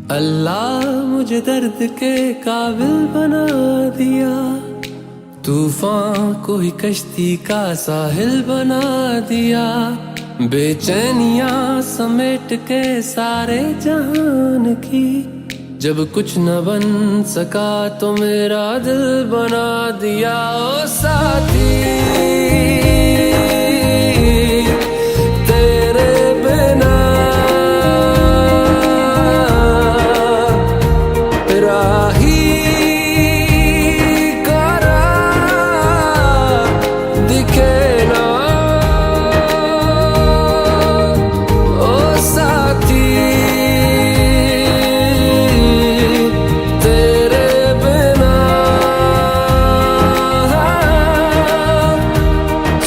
अल्लाह मुझे दर्द के काबिल बना दिया, तूफान को ही कश्ती का साहिल बना दिया। बेचैनियां समेट के सारे जहान की, जब कुछ न बन सका तो मेरा दिल बना दिया। ओ साथी तेरे बिना राही करा दिखे ना। ओ साथी तेरे बिना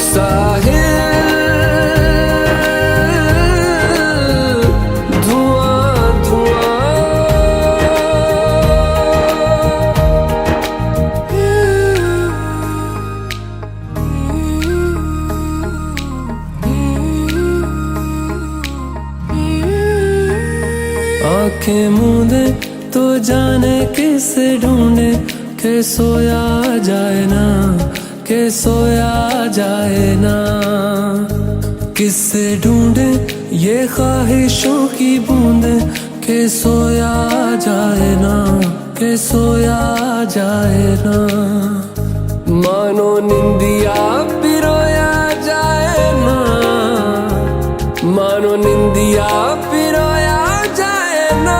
साहिल धुआं धुआं। आंखें मूंदे तो जाने किसे ढूंढे, के सोया जाए ना, के सोया जाए ना। किससे ढूंढे ये ख्वाहिशों की बूंदे, के सोया जाए ना, के सोया जाए ना। मानो निंदिया पिरोया जाए ना, मानो निंदिया पिरोया जाए ना।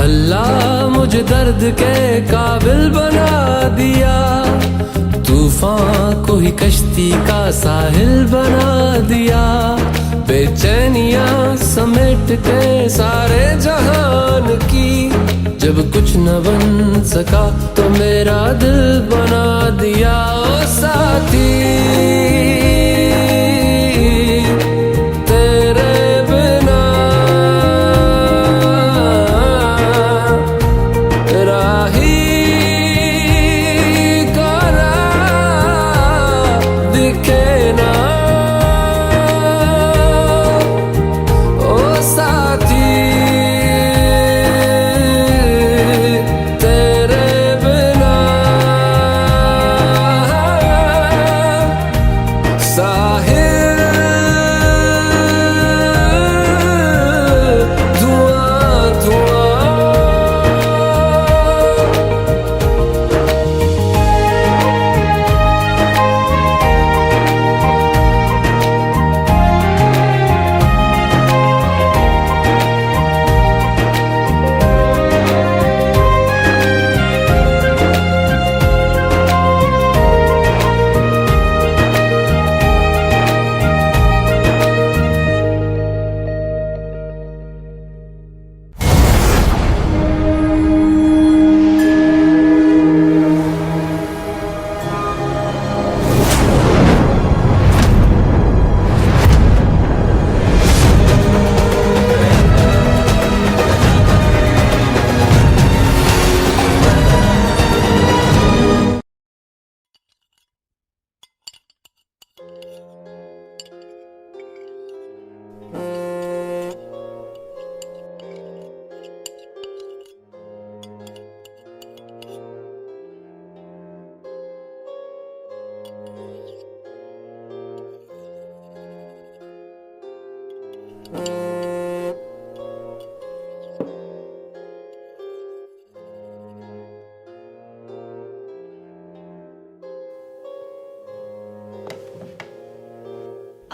अल्लाह मुझे दर्द के काबिल बना दिया, तूफान को ही कश्ती का साहिल बना दिया। बेचैनियां समेट के सारे जहान की, जब कुछ न बन सका तो मेरा दिल बना दिया। ओ साथी तेरे बिना राही करा दिखे ना। ओ साथी तेरे बिना साहिल धुआं धुआं।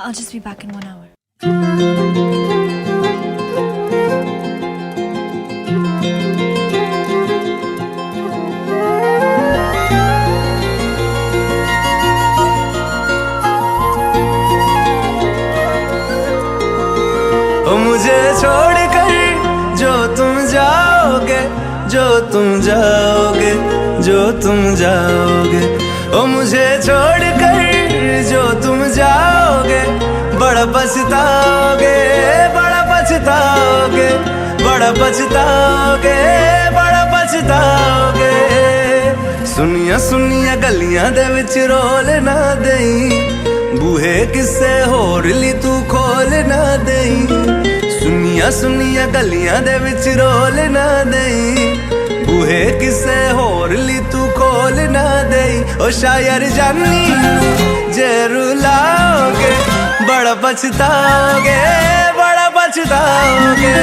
I'll just be back in 1 hour. ओ मुझे छोड़कर जो तुम जाओगे, जो तुम जाओगे, जो तुम जाओगे। ओ मुझे छोड़कर बड़ा पछताओगे, बड़ा पछताओगे, बड़ा पछताओगे, बड़ा पछताओगे। सुनिया सुनिया गलियां दे विच रोल ना देई, बूहे किसे होर ली तू खोल ना देई। सुनिया सुनिया गलियां दे विच रोल ना देई, बूहे किसे होर ली तू खोल ना देई। ओ शायर जानी जे रुलाओगे, बड़ा पछताओगे, बड़ा पछताओगे।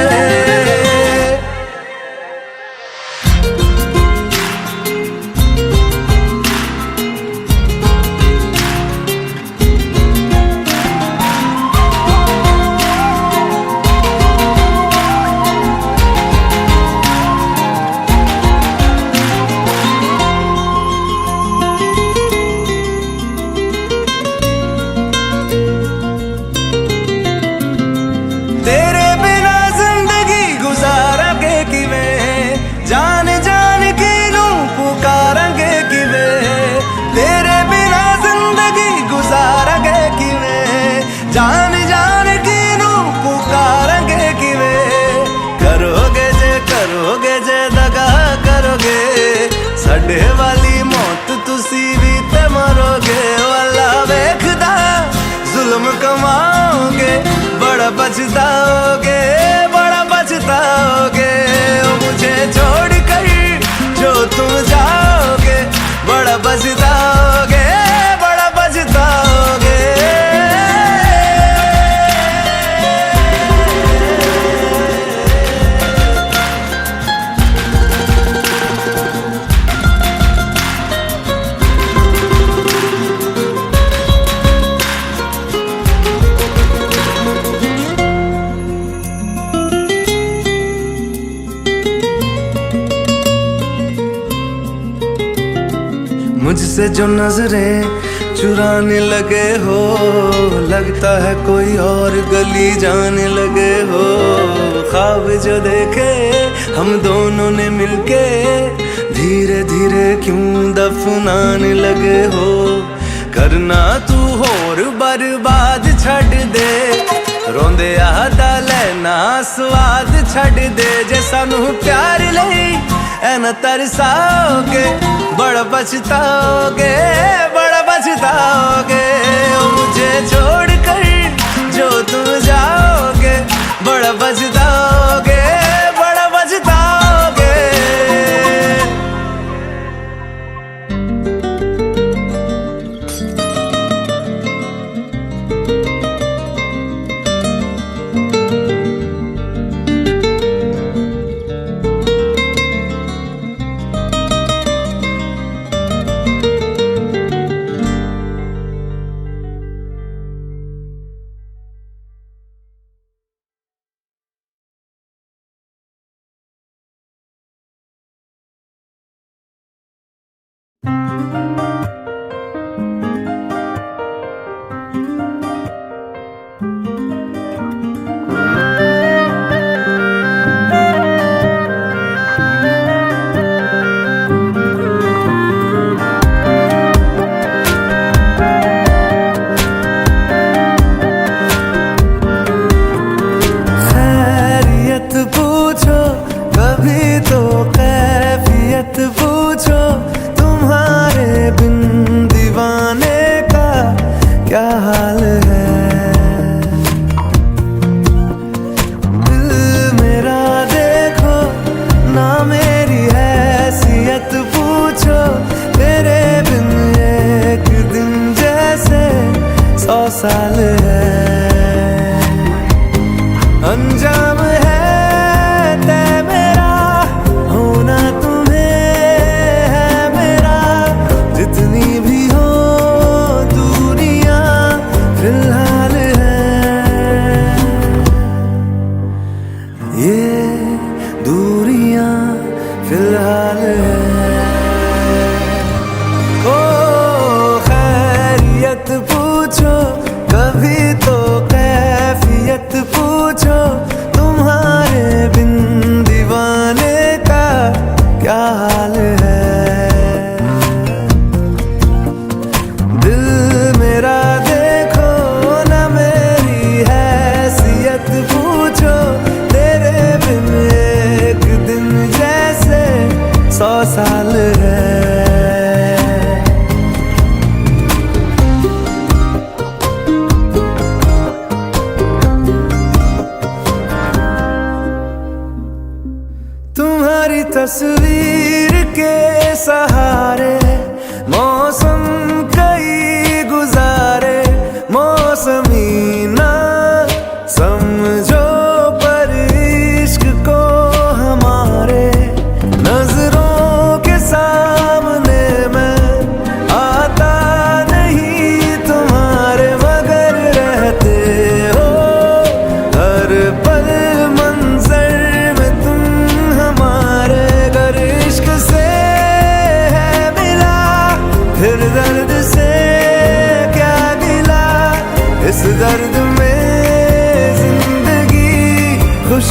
तेरे बिना जिंदगी गुजारांगे किवें, जान जान के नू पुकारांगे किवें। तेरे बिना जिंदगी गुजारांगे किवें, जान जान के नू पुकारांगे किवें। करोगे जे दगा करोगे, साडे वाली मौत तुसी भी ते मरोगे। वाला वेखदा जुल्म कमाओगे, बड़ा पछताओगे, बड़ा पछताओगे। ओ मुझे छोड़ कर जो तुम जाओगे, बड़ा पछताओगे, बड़ा पछताओगे। मुझसे जो नजरें चुराने लगे हो, लगता है कोई और गली जाने लगे हो। ख्वाब जो देखे हम दोनों ने मिलके, धीरे धीरे क्यों दफनाने लगे हो। करना तू होर बर्बाद छड़ दे, रोंदे आदा लेना स्वाद छड़ दे। जे सानू प्यार लई ऐना तरसाओगे, बड़ा पछताओगे, बड़ा पछताओगे। ओ मुझे छोड़ कर जो तुम जाओगे, बड़ा पछताओगे, बड़ा पछताओगे।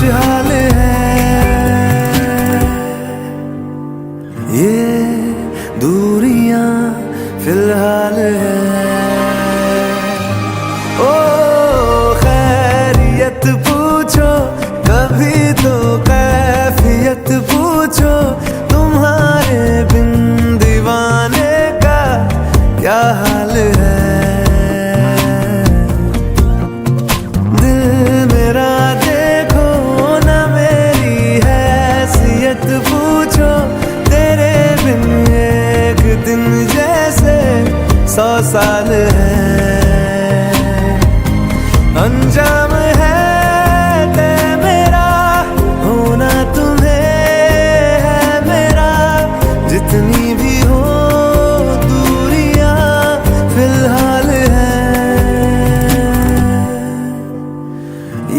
खुशहाल है। ये दूरियां फिलहाल है। ओ खैरियत पूछो कभी तो कैफियत पूछो, तुम्हारे बिन दीवाने का क्या हाल है। दिल मेरा देखो ना मेरी हैसियत पूछो, तेरे बिन एक दिन जैसे 100 साल है। अंजाम है तय मेरा होना तुम्हें है मेरा, जितनी भी हो दूरियां फिलहाल है।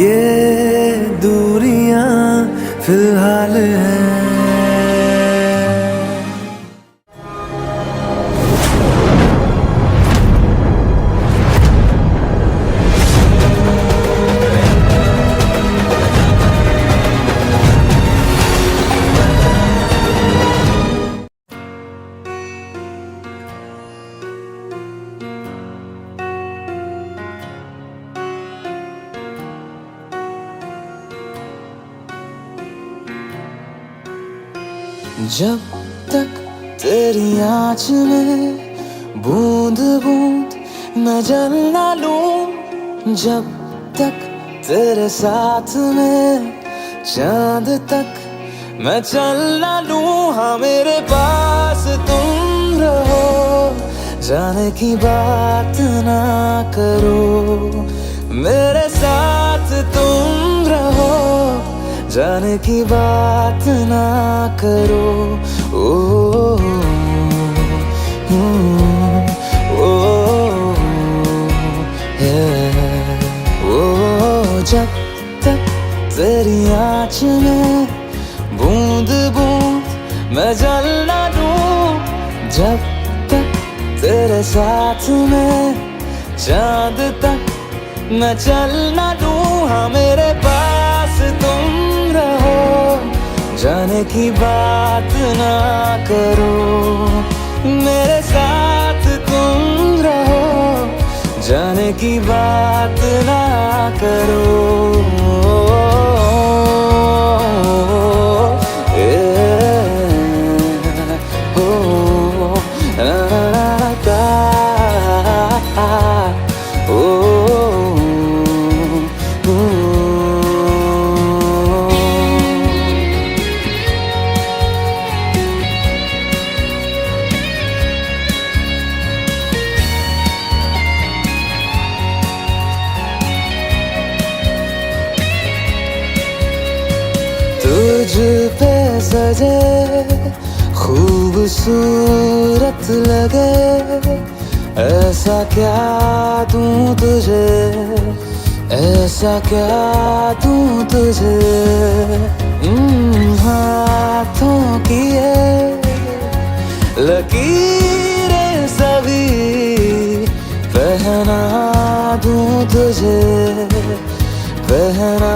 ये दूरियां फिलहाल है। जब तक तेरी आँच में बूंद बूंद मैं जल ना लूं, जब तक तेरे साथ में चांद तक मैं चल ना लूं। हाँ मेरे पास तुम रहो, जाने की बात ना करो, मेरे साथ तुम रहो, जाने की बात ना करो। ओ, जब तक तेरी आँच में बूंद बूंद मैं जल ना लूं, जब तक तेरे साथ में चांद तक मैं चल ना लूं। हाँ मेरे पास तुम रहो, जाने की बात ना करो, मेरे साथ तुम रहो, जाने की बात ना करो। तुझ पे सजे खूबसूरत लगे, ऐसा क्या दूं तुझे, ऐसा क्या दूं तुझे। हाथों की ये लकीरें सभी पहना दूं तुझे, पहना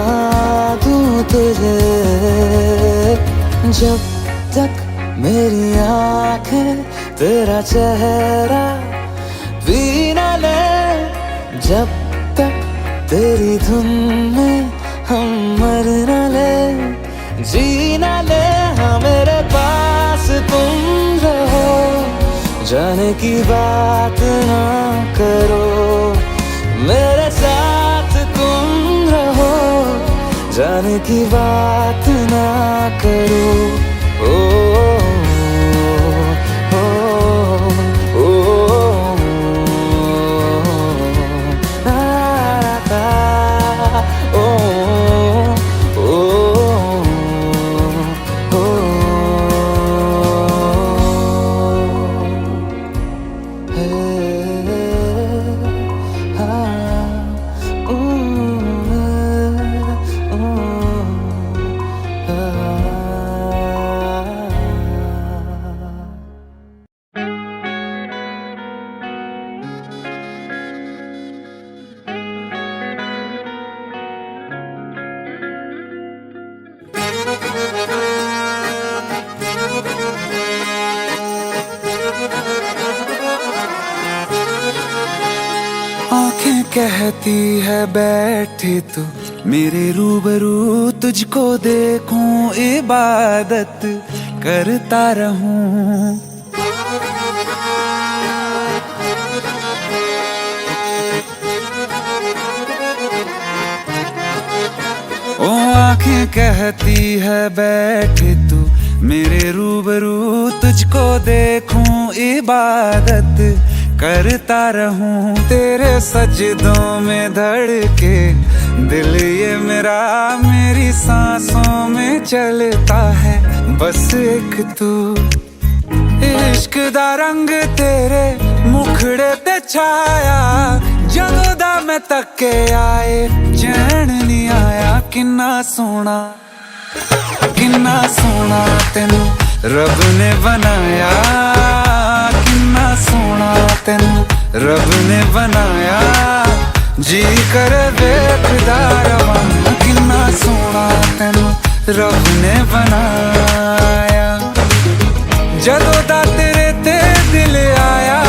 दूं तुझे। जब तक मेरी आँखें तेरा चेहरा भी न ले, जब तक तेरी धुन में हम मर न ले, जी न ले। हाँ मेरे पास तुम रहो, जाने की बात ना करो, मेरे साथ तुम रहो, जाने की बात ना करो। ओ आंखें कहती है बैठे तू मेरे रूबरू, तुझको देखूं इबादत करता रहूं। ओ आंखें कहती है बैठे तू मेरे रूबरू, तुझको देखूं इबादत करता रहूं। तेरे सजदों में धड़के दिल ये मेरा, मेरी सांसों में चलता है बस एक तू। इश्क दा रंग तेरे मुखड़े ते छाया, जदों दा मैं तके आए चैन नहीं आया। किन्ना सोना तेनू रब ने बनाया, किन्ना सोना तेनू रब ने बनाया। जी कर वेखदा रवां, किन्ना सोना तेनू रब ने बनाया। जदों दा तेरे ते दिल आया,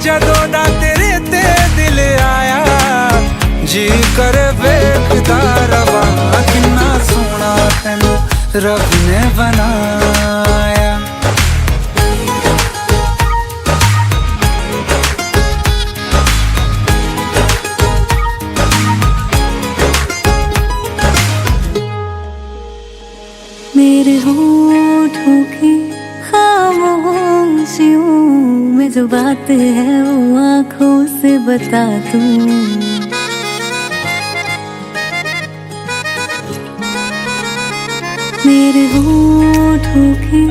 जदों दा तेरे ते दिल आया। जी कर वेखदा रवां, किन्ना सोना तेनू रब ने बनाया। मेरे होठों की खामोशियों में जो बात है वो आँखों से बता दूं। मेरे होठों की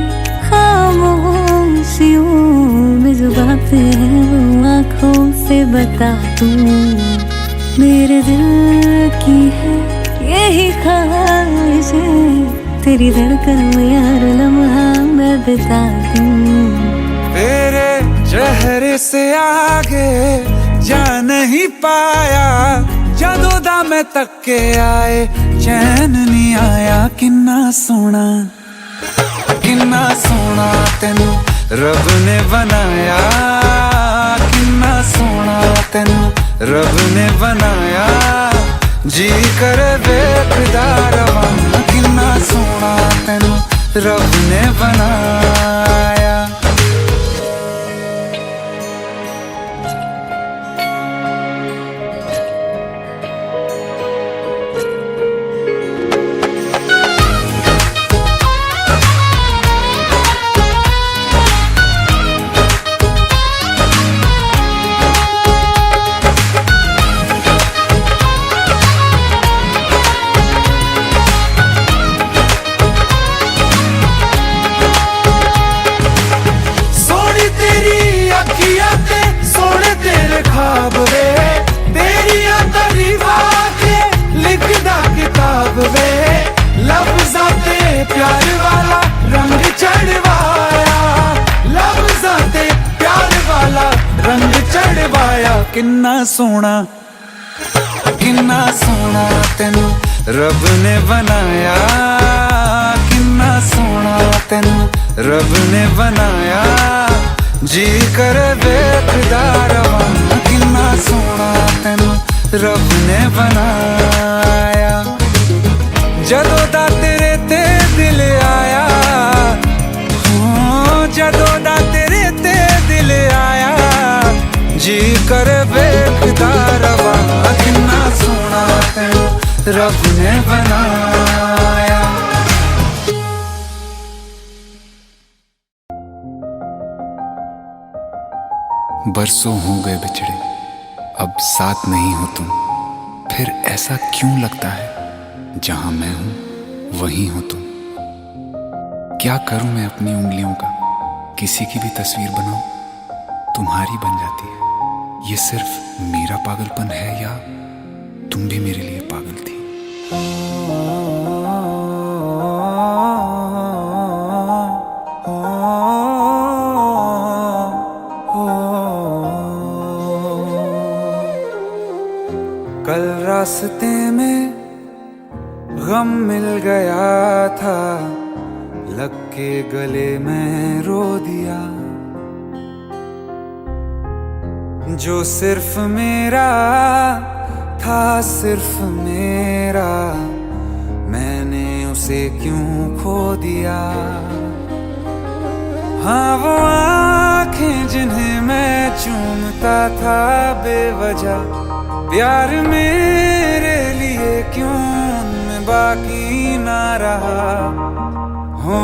खामोशियों में जो बात है वो आँखों से बता दूं। मेरे दिल की है यही ख्वाहिश है, तेरी धड़कन में यार लम्हा मैं बिता दूं। तेरे चेहरे से आगे जा नहीं पाया, जदों दा मैं तके आए चैन नहीं आया। किन्ना सोना तेनू रब ने बनाया, किन्ना सोना तेनू रब ने बनाया। जी कर वेखदा रवां, किन्ना सोना तेनू रब ने बनाया। प्यार वाला रंग चढ़वाया, लफ्ज़ां ते प्यार वाला रंग चढ़वाया। किन्ना सोना तेनू रब ने बनाया, किन्ना सोना तेनू रब ने बनाया। जी कर वेखदा रवां, किन्ना सोना तेनू रब ने बनाया। जदों दा तेरे ते दिल आया, जदों दा तेरे ते दिल आया। जी कर वेखदा रवां, किन्ना सोना तेनू रब ने बनाया। बरसों हो गए बिछड़े, अब साथ नहीं हो तुम। फिर ऐसा क्यों लगता है जहां मैं हूं वहीं हो तुम। क्या करूं मैं अपनी उंगलियों का, किसी की भी तस्वीर बनाऊं तुम्हारी बन जाती है। ये सिर्फ मेरा पागलपन है या तुम भी मेरे लिए पागल थी। कल रास्ते में गम मिल गया था, लग के गले में रो दिया। जो सिर्फ मेरा था, सिर्फ मेरा, मैंने उसे क्यों खो दिया। हाँ वो आंखें जिन्हें मैं चूमता था बेवजह, प्यार मेरे लिए क्यों उनमें बाकी ना रहा। हो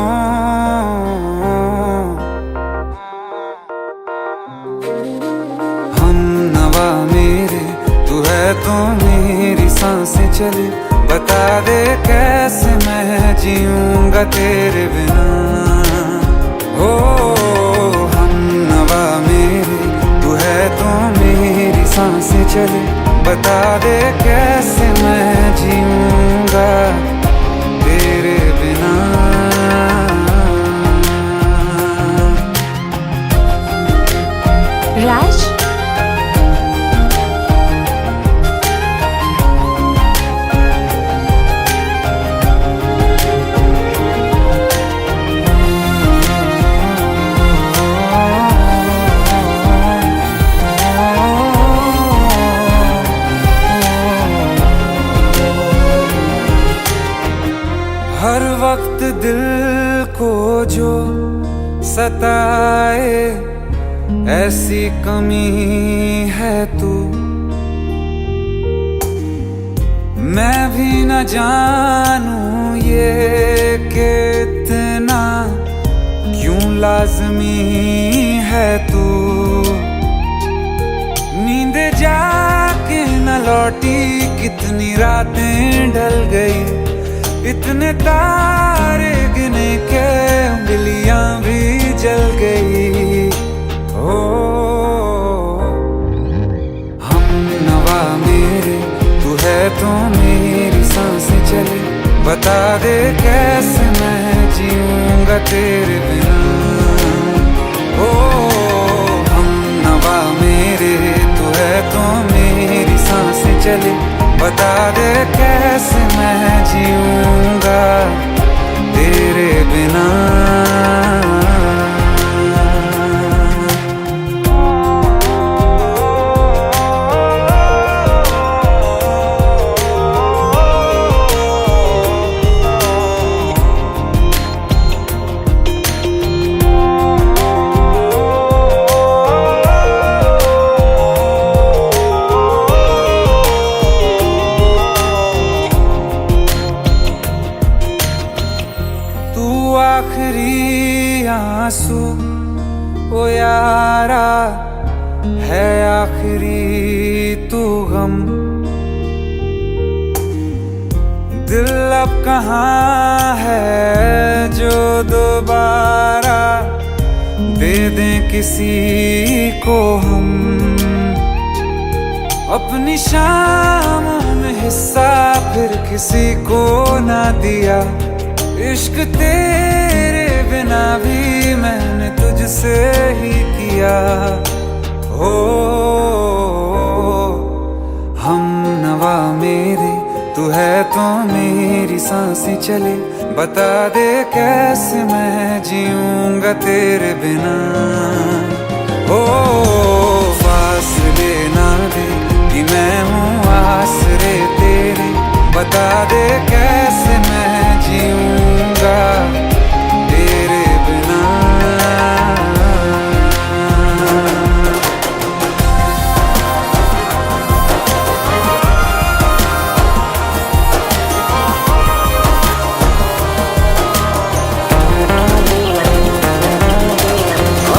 हम नवा मेरे, तू है तो मेरी सांसें चले, बता दे कैसे मैं जीऊंगा तेरे बिना। हो हम नवा मेरे, तू है तो मेरी सांसें चले, बता दे कैसे मैं जीऊंगा तेरे बिना। राज, हर वक्त दिल को जो सताए, ऐसी कमी है तू। मैं भी न जानूं ये कि इतना क्यों लाज़मी है तू। नींद जाके न लौटी, कितनी रातें ढल गई, इतने तारे गिने के उंगलियां भी जल गई। ओ हम नवा मेरे, तू है तो मेरी सांसें चले, बता दे कैसे मैं जीऊंगा तेरे बिना। ओ हम नवा मेरे, तू है तो मेरी सांसें चले, बता दे कैसे मैं जीऊंगा तेरे बिना। आखिरी आंसू ओ यारा है, आखिरी तू गम। दिल अब कहाँ है जो दोबारा दे दें किसी को हम। अपनी शामों में हिस्सा फिर किसी को ना दिया, इश्क तेरे बिना भी मैंने तुझसे ही किया। हो हम नवा मेरे, तू है तो मेरी सांसें चले, बता दे कैसे मैं जीऊंगा तेरे बिना। हो फासले ना दे कि मैं हूँ आसरे तेरे, बता दे कैसे मैं जीऊंगा तेरे बिना।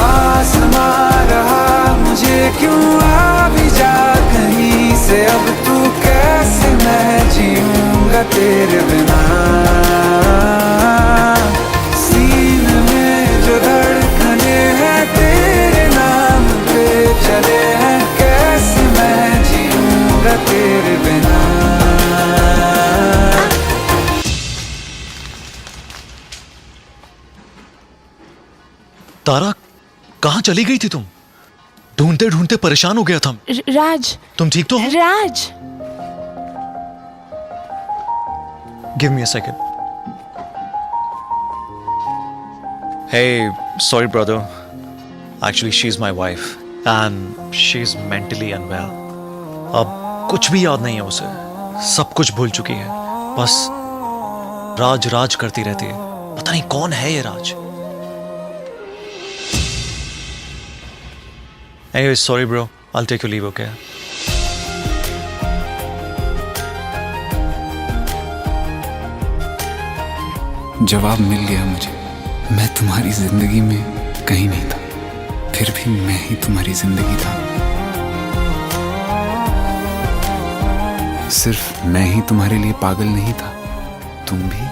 आसमां रहा मुझे क्यों आ भी जा कहीं से, अब तू कैसे मैं जीऊंगा तेरे बिना। सीने में जो धड़कने हैं तेरे नाम पे चले हैं, कैसे मैं जीऊंगा तेरे बिना। तारा, कहाँ चली गई थी तुम? ढूंढते ढूंढते परेशान हो गया था। राज, तुम ठीक तो हो? राज, Give me a second. Hey, sorry brother. Actually, she's my wife. And she is mentally unwell. अब कुछ भी याद नहीं है उसे, सब कुछ भूल चुकी है, बस राज राज करती रहती है। पता नहीं कौन है ये राज। Anyway, sorry bro, I'll take your leave, okay? जवाब मिल गया मुझे। मैं तुम्हारी जिंदगी में कहीं नहीं था, फिर भी मैं ही तुम्हारी जिंदगी था। सिर्फ मैं ही तुम्हारे लिए पागल नहीं था, तुम भी।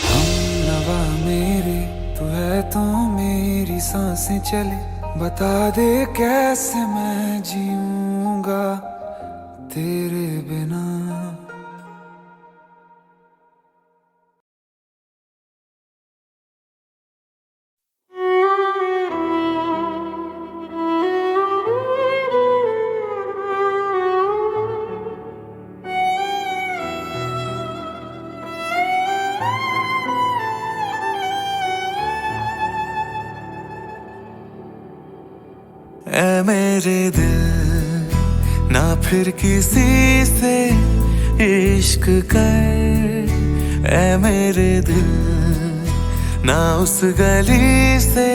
हमनवा मेरे तू है तो मेरी सांसें चले, बता दे कैसे मैं जीऊंगा तेरे बिना। ऐ मेरे दिल ना फिर किसी से इश्क कर, ऐ मेरे दिल ना उस गली से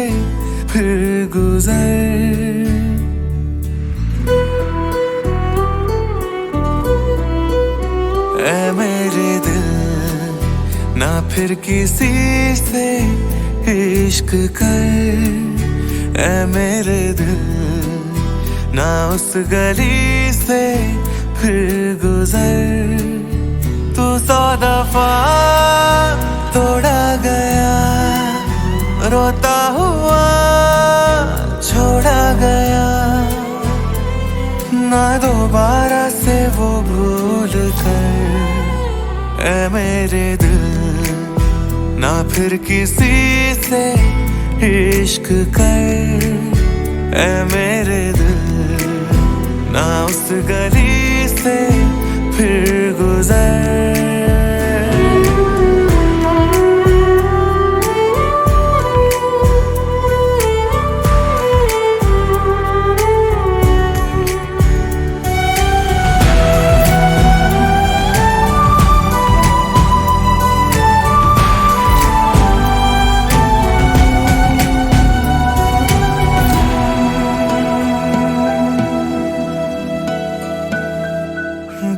फिर गुजर। ऐ मेरे दिल ना फिर किसी से इश्क कर, ऐ मेरे दिल ना उस गली से फिर गुजर। तू 100 दफा तोड़ा गया, रोता हुआ छोड़ा गया, ना दोबारा से वो भूल कर। ऐ मेरे दिल ना फिर किसी से इश्क कर, ऐ मेरे दिल ना उस गली से फिर गुजर।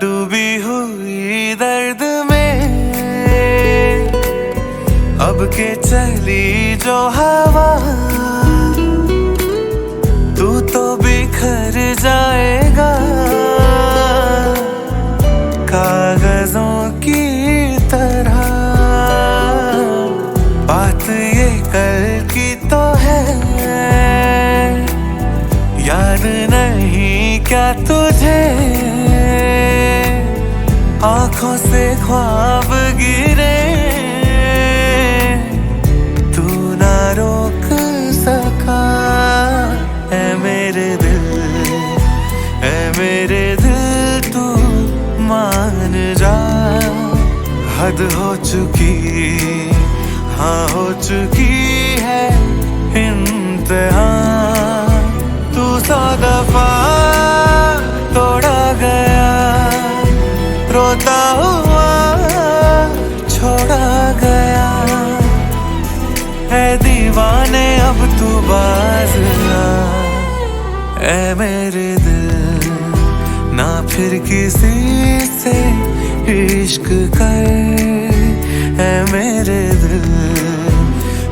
डूबी हुई दर्द में अब के चली जो हवा, तू तो बिखर जाएगा कागजों की तरह। बात ये कल की तो है, याद नहीं क्या तुझे आंखों से ख्वाब गिरे, तू ना रोक सका। ऐ मेरे दिल, ऐ मेरे दिल तू मान जा, हद हो चुकी, हाँ हो चुकी है इंतहा। तू 100 दफा तोड़ा गया, रोता हुआ छोड़ा गया, है दीवाने अब तू बाज आ। ऐ मेरे दिल ना फिर किसी से इश्क कर, ऐ मेरे दिल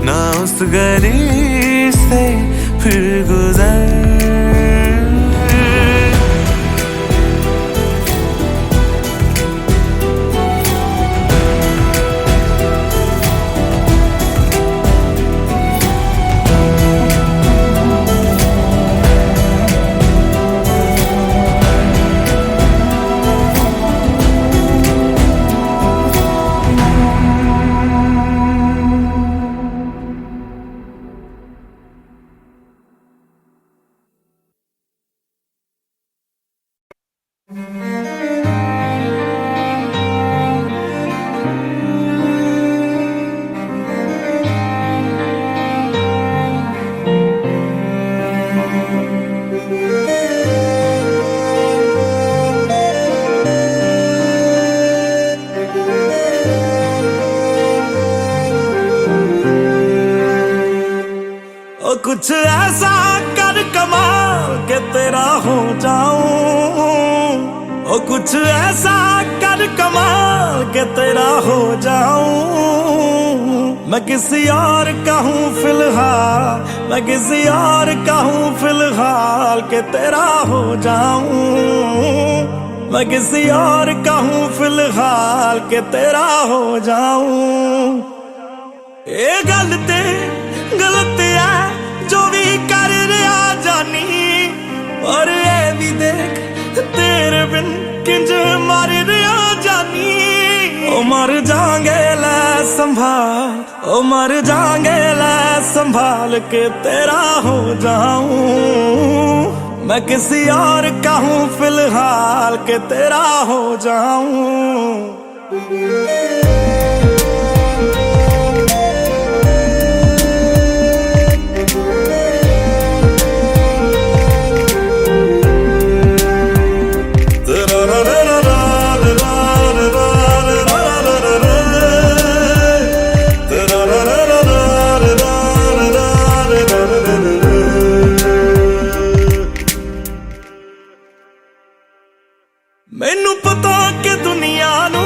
ना उस गली से फिर गुजर। कुछ ऐसा कर कमाल के तेरा हो जाऊं, ओ कुछ ऐसा कर कमाल के तेरा हो जाऊं। मैं किसी और का हूँ फिलहाल, मैं किसी और का हूँ फिलहाल के तेरा हो जाऊं। मैं किसी और का हूँ फिलहाल के तेरा हो जाऊं। ये गलत है जो भी कर रहा जानी, और ये भी देख तेरे बिन किंज मर रहा जानी। ओ मर जाएंगे ले संभाल, ओ मर जाएंगे ले संभाल के तेरा हो जाऊं। मैं किसी और का हूँ फिलहाल के तेरा हो जाऊं। मैनू पता कि दुनिया नू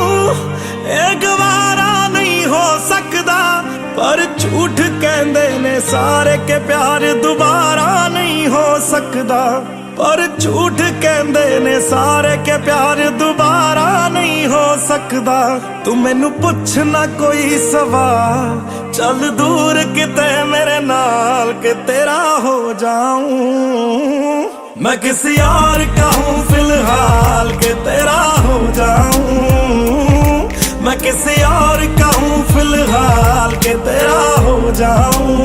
ये गवारा नहीं हो सकदा, पर झूठ कहंदे ने सारे के प्यार दोबारा नहीं हो सकदा। पर झूठ कहंदे ने सारे के प्यार दोबारा नहीं हो सकदा। तू मैनू पुछ ना कोई सवाल, चल दूर किते मेरे नाल के तेरा हो जाऊं। मैं किसी और का हूँ फिलहाल के तेरा हो जाऊं। मैं किसी और का हूँ फिलहाल के तेरा हो जाऊं।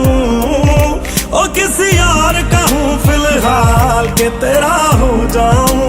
ओ किसी और का हूँ फिलहाल के तेरा हो जाऊं।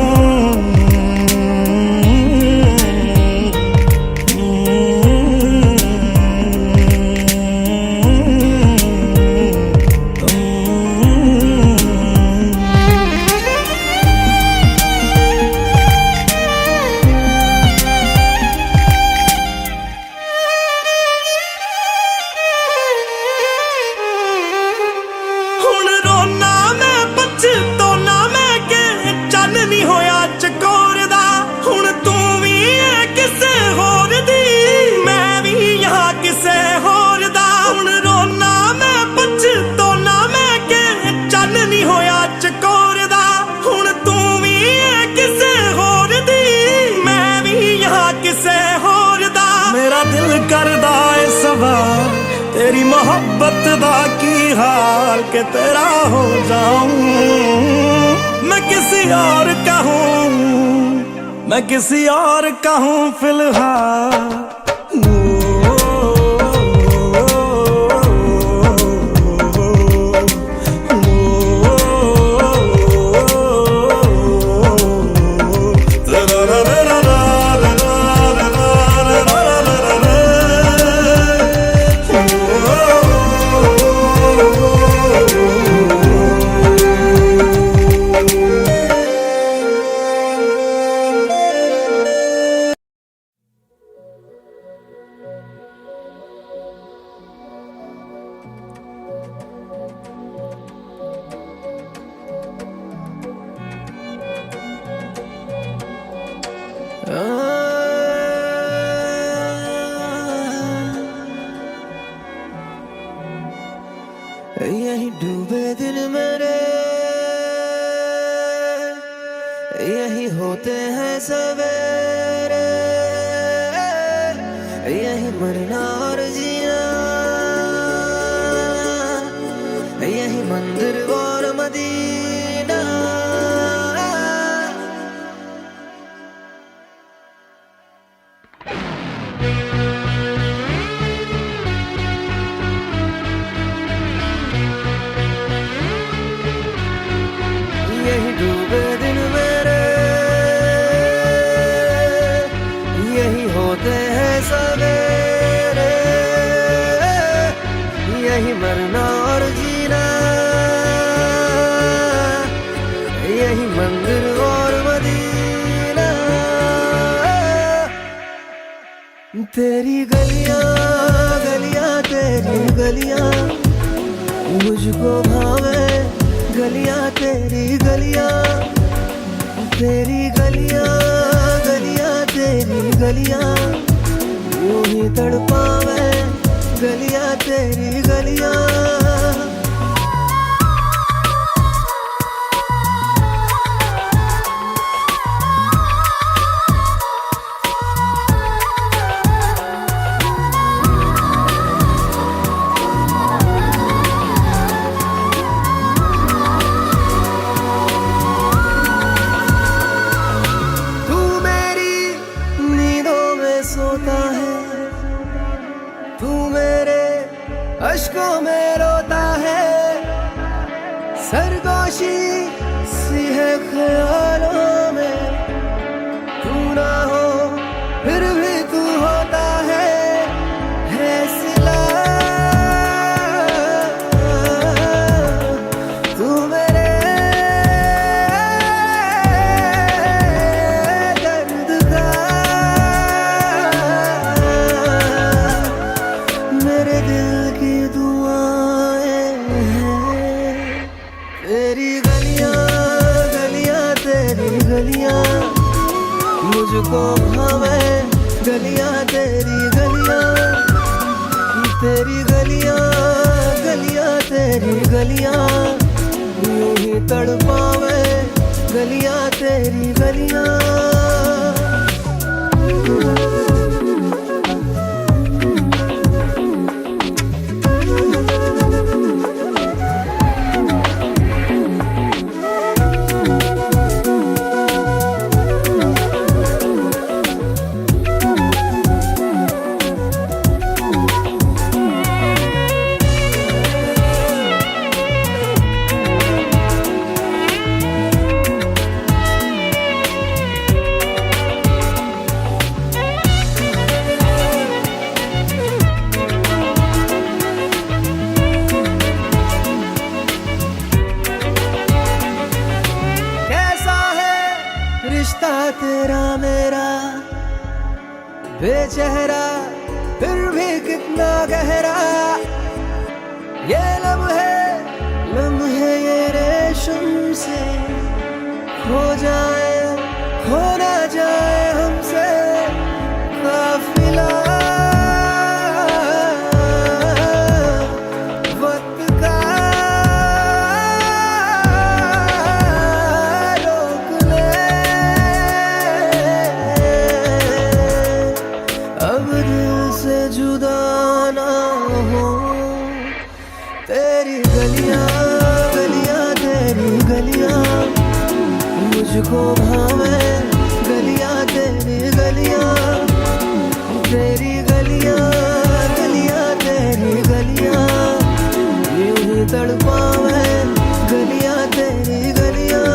करदा है सवाल तेरी मोहब्बत दा की हाल के तेरा हो जाऊं। मैं किसी और का हूँ, मैं किसी और का हूँ फिलहाल। यही डूबे दिन मेरे यही होते हैं सवेरे, यही मरना और जीना, यही मंदिर और मदीना। यही डूबे दिन मेरे यही होते हैं सवेरे, यही मरना और जीना, यही मंदिर और मदीना। तेरी गलियां गलियां तेरी गलियां मुझको भाव तेरी गलियां, तेरी गलियां, गलियां तेरी गलियां, यूं ही तड़पावे गलियां तेरी गलियां। सोता है तू मेरे अश्कों में रोता है, सरगोशी सी है ख्यालों में, तू ना हो फिर भी तू होता है सिला। तू मेरे दर्द का, मेरे दिल की दुआएं हैं। तेरी गलियां, गलियां तेरी गलियां, मुझको भावे गलियां तेरी गलियां, तेरी गलियां, गलियां तेरी गलियां, यूं ही तड़पावे गलियां तेरी गलियां। रिश्ता तेरा मेरा बेचेहरा फिर भी कितना गहरा, ये लम्हे लम्हे ये रेशम से खो जाए, खो ना जाए हमसे काफिला। वक्त का रोक ले, अब दिल से जुदा ना हो। तेरी गलियां, गलियां तेरी गलियां, मुझको भावे गलियां तेरी गलियां, तेरी गलियां, गलियां तेरी गलियां, यूं ही तड़पावे गलियां तेरी गलियां।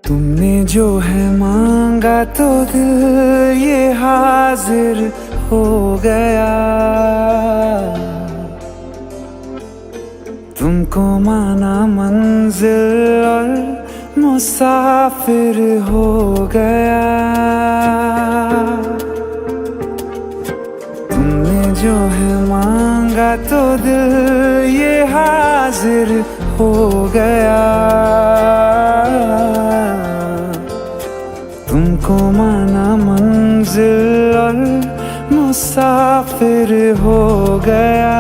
तुमने जो है मांगा तो दिल ये हाजिर हो गया, तुमको माना मंजिल और मुसाफिर हो गया। तुमने जो है मांगा तो दिल ये हाजिर हो गया, तुमको माना मंजिल और मुसाफिर हो गया।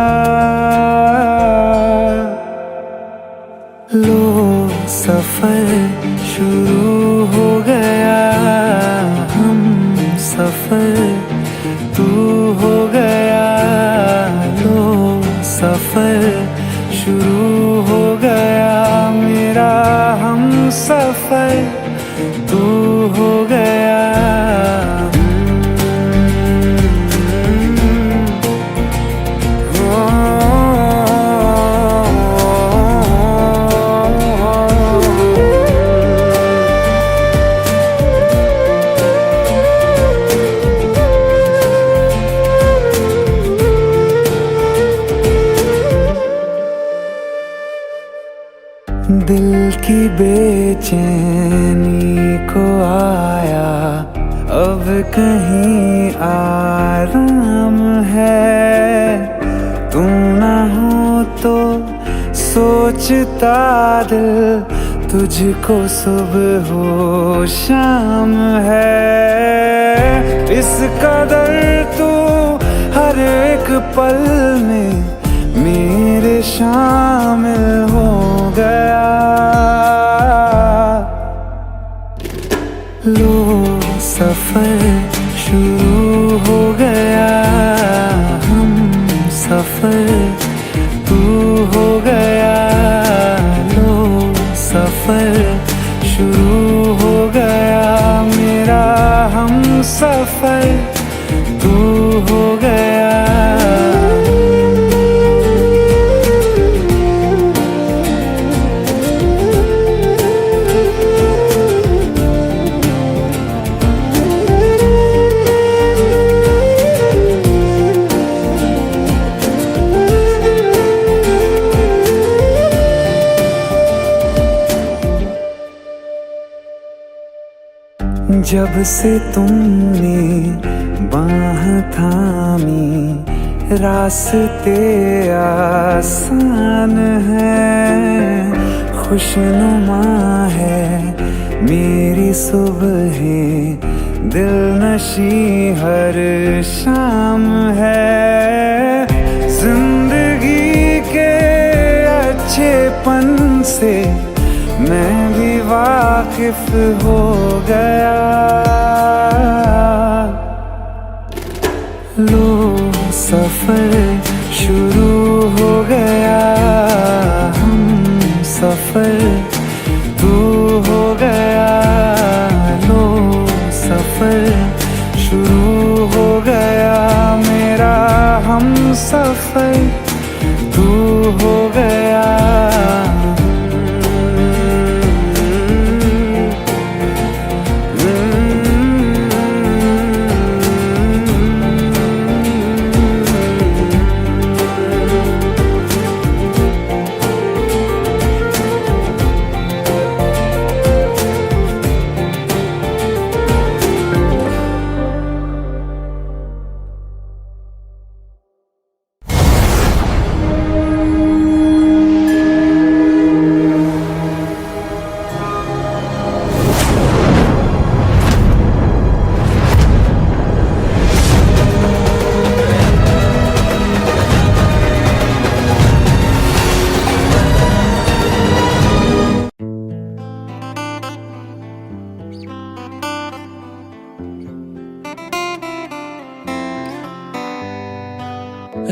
शुरू हो गया मेरा हम सफर, तू हो गया। दिल की बेचैनी को आया अब कहीं आराम है, तू ना हो तो सोचता दिल तुझको सुबह हो शाम है। इस कदर तू हर एक पल में मेरे शामिल हो गया। लो सफर शुरू हो गया हम सफर, तू हो गया। लो सफर शुरू हो गया मेरा हम सफर, तू हो गया। जब से तुमने बाह थामी रास्ते आसान है, खुशनुमा है मेरी सुबह, दिल नशी हर शाम है। जिंदगी के अच्छेपन से मैं भी वाकिफ हो गया। लो सफर शुरू हो गया हम सफर, तू हो गया। लो सफर शुरू हो गया मेरा हम सफर, तू हो गया।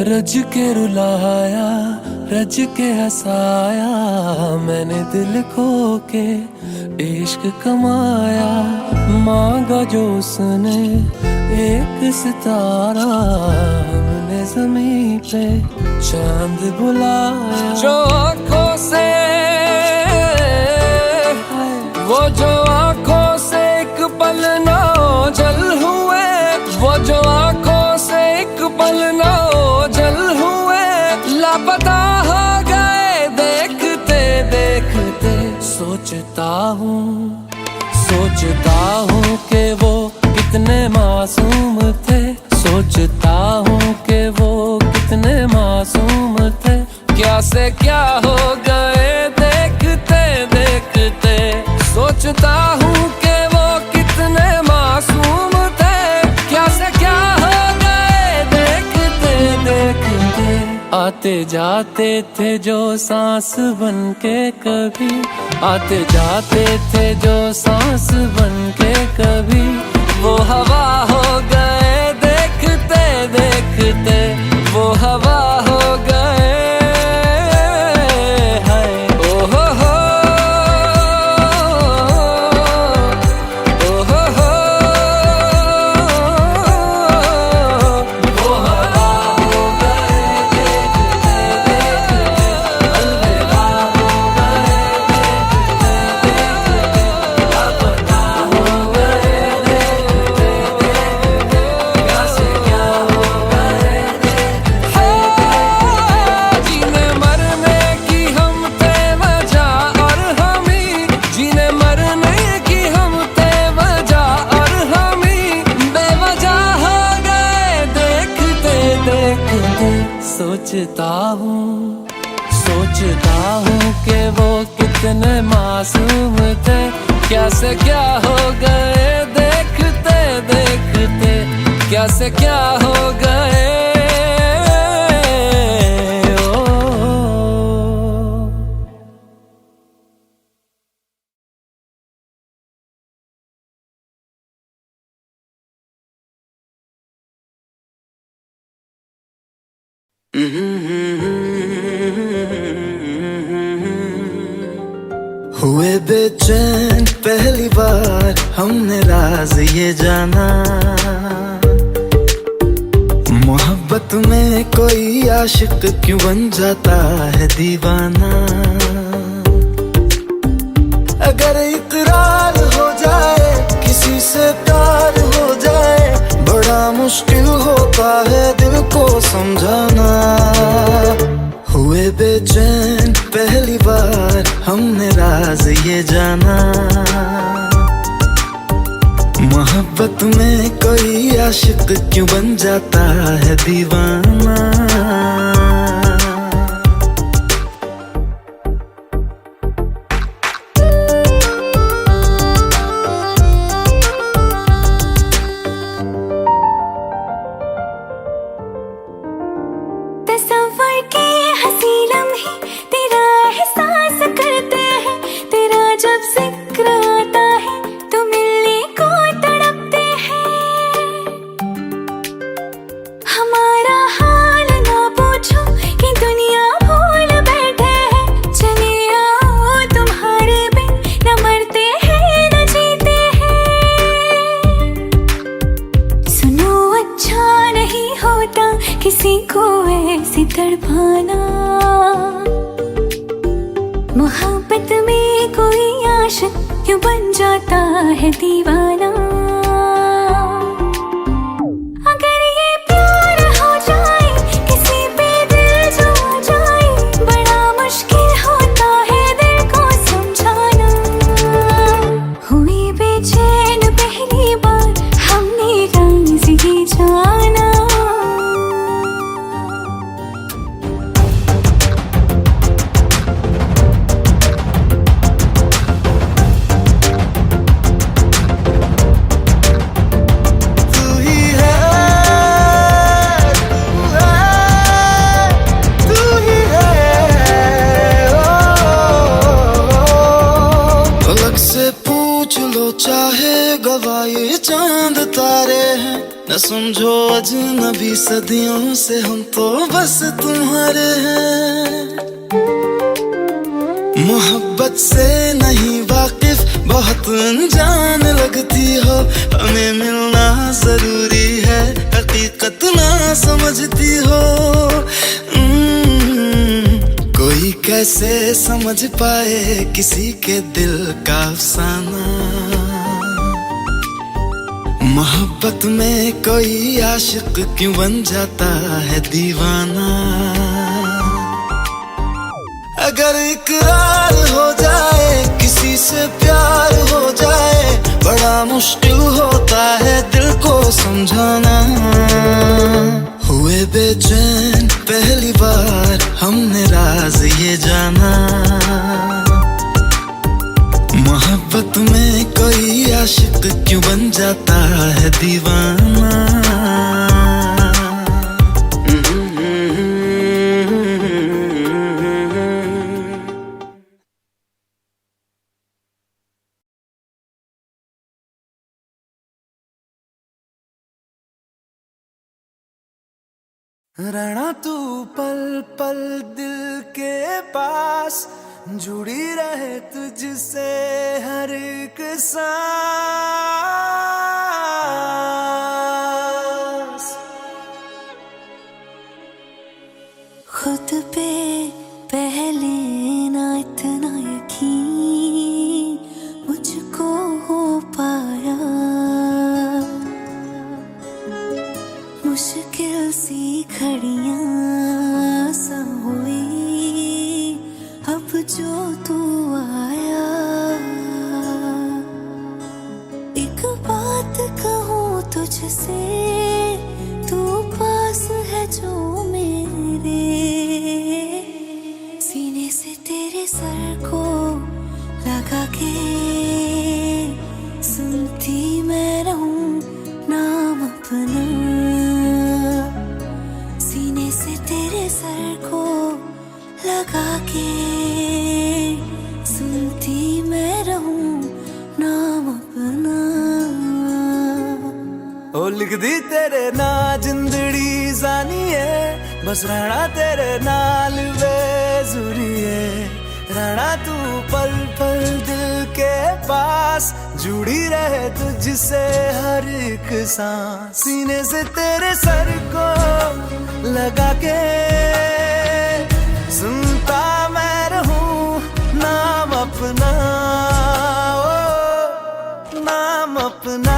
रज के रुलाया रज के हंसाया, मैंने दिल खो के इश्क कमाया। मांगा जो उसने एक सितारा, हमने ज़मीं पे चांद बुलाया। जो आँखों से वो जो आँखों से एक पल ना ओझल हुए, वो जो आँखों से एक पल ना ओझल हुए, लापता हो गए देखते देखते। सोचता हूँ कि वो कितने मासूम थे, सोचता हूँ कि वो कितने मासूम थे। क्या से क्या हो गए देखते देखते। सोचता हूँ कि वो कितने मासूम थे, क्या से क्या हो गए देखते देखते। आते जाते थे जो सांस बन के कभी, आते जाते थे जो सांस बन के कभी, वो हवा हो गए देखते देखते। वो हवा हो गए सोचता हूँ कि वो कितने मासूम थे, क्या से क्या हो गए देखते देखते, क्या से क्या हो गए। हुए बेचैन पहली बार हमने राज ये जाना, मोहब्बत में कोई आशिक क्यों बन जाता है दीवाना। अगर इकरार हो जाए किसी से प्यार हो जाए, बड़ा मुश्किल होता है दिल को समझाना। हुए बेचैन पहली बार हमने राज ये जाना, मोहब्बत में कोई आशिक क्यों बन जाता है दीवाना। किसी को ऐसी तड़पाना, मोहब्बत में कोई आशिक क्यों बन जाता है दीवाना। अगर ये प्यार हो जाए किसी पे दिल जो आ जाए, बड़ा मुश्किल होता है दिल को समझाना। हुई बेचैन पहली बार हमने राज ये जाना, चाहे गवाए चांद तारे हैं, न समझो अजनबी सदियों से हम तो बस तुम्हारे हैं। मोहब्बत से नहीं वाकिफ बहुत अनजान लगती हो, हमें मिलना जरूरी है हकीकत ना समझती हो। कोई कैसे समझ पाए किसी के दिल का अफसाना, मोहब्बत में कोई आशिक क्यों बन जाता है दीवाना। अगर इकरार हो जाए किसी से प्यार हो जाए, बड़ा मुश्किल होता है दिल को समझाना। हुए बेचैन पहली बार हमने राज ये जाना, मोहब्बत में कोई आशिक क्यों बन जाता है दीवाना। रहना तू पल पल दिल के पास, जुड़ी रहे तुझसे हर एक सांस। खुद पे पहले ना इतना यकीन मुझको हो पाया, मुश्किल सी घड़ियां सा हुई अब जो तू आया। एक बात कहूँ तुझसे, तू पास है जो मेरे, तेरे सर को लगा के सुनती मैं रहूं नाम अपना। ओ लिख दी तेरे ना जिंदड़ी जानी है, बस रहना तेरे नाल बेजुरी है। रहना तू पल पल दिल के पास, जुड़ी रहे तुझसे हर एक सांस। सीने से तेरे सर को लगा के सुनता मैं रहूं नाम अपना, ओ नाम अपना।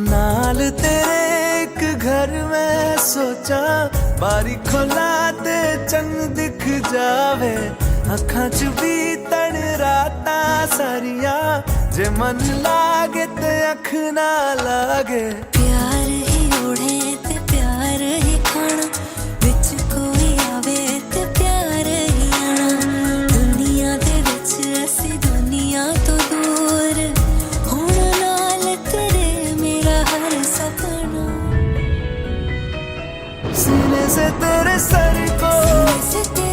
नाल तेरे एक घर में सोचा, बारी खोला ते चंग दिख जावे। अखां च भी तन राता सारिया, जे मन लागे ते अख ना लागे। प्यार ही ओढ़े ते प्यार ही खाना, विच कोई आवे ते प्यार ही आना। दुनिया दे विच असी दुनिया तो दूर, हुण नाल तेरे मेरा हर सपना। सीने से तेरे सर को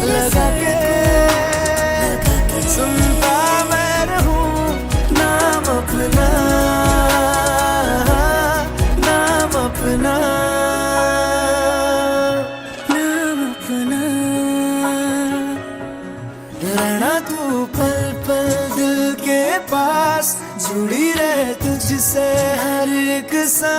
लगा के सुनता मैं रहूं नाम अपना, नाम अपना, नाम अपना। रहना तू पल पल दिल के पास, जुड़ी रहे तुझसे हर एक सांस।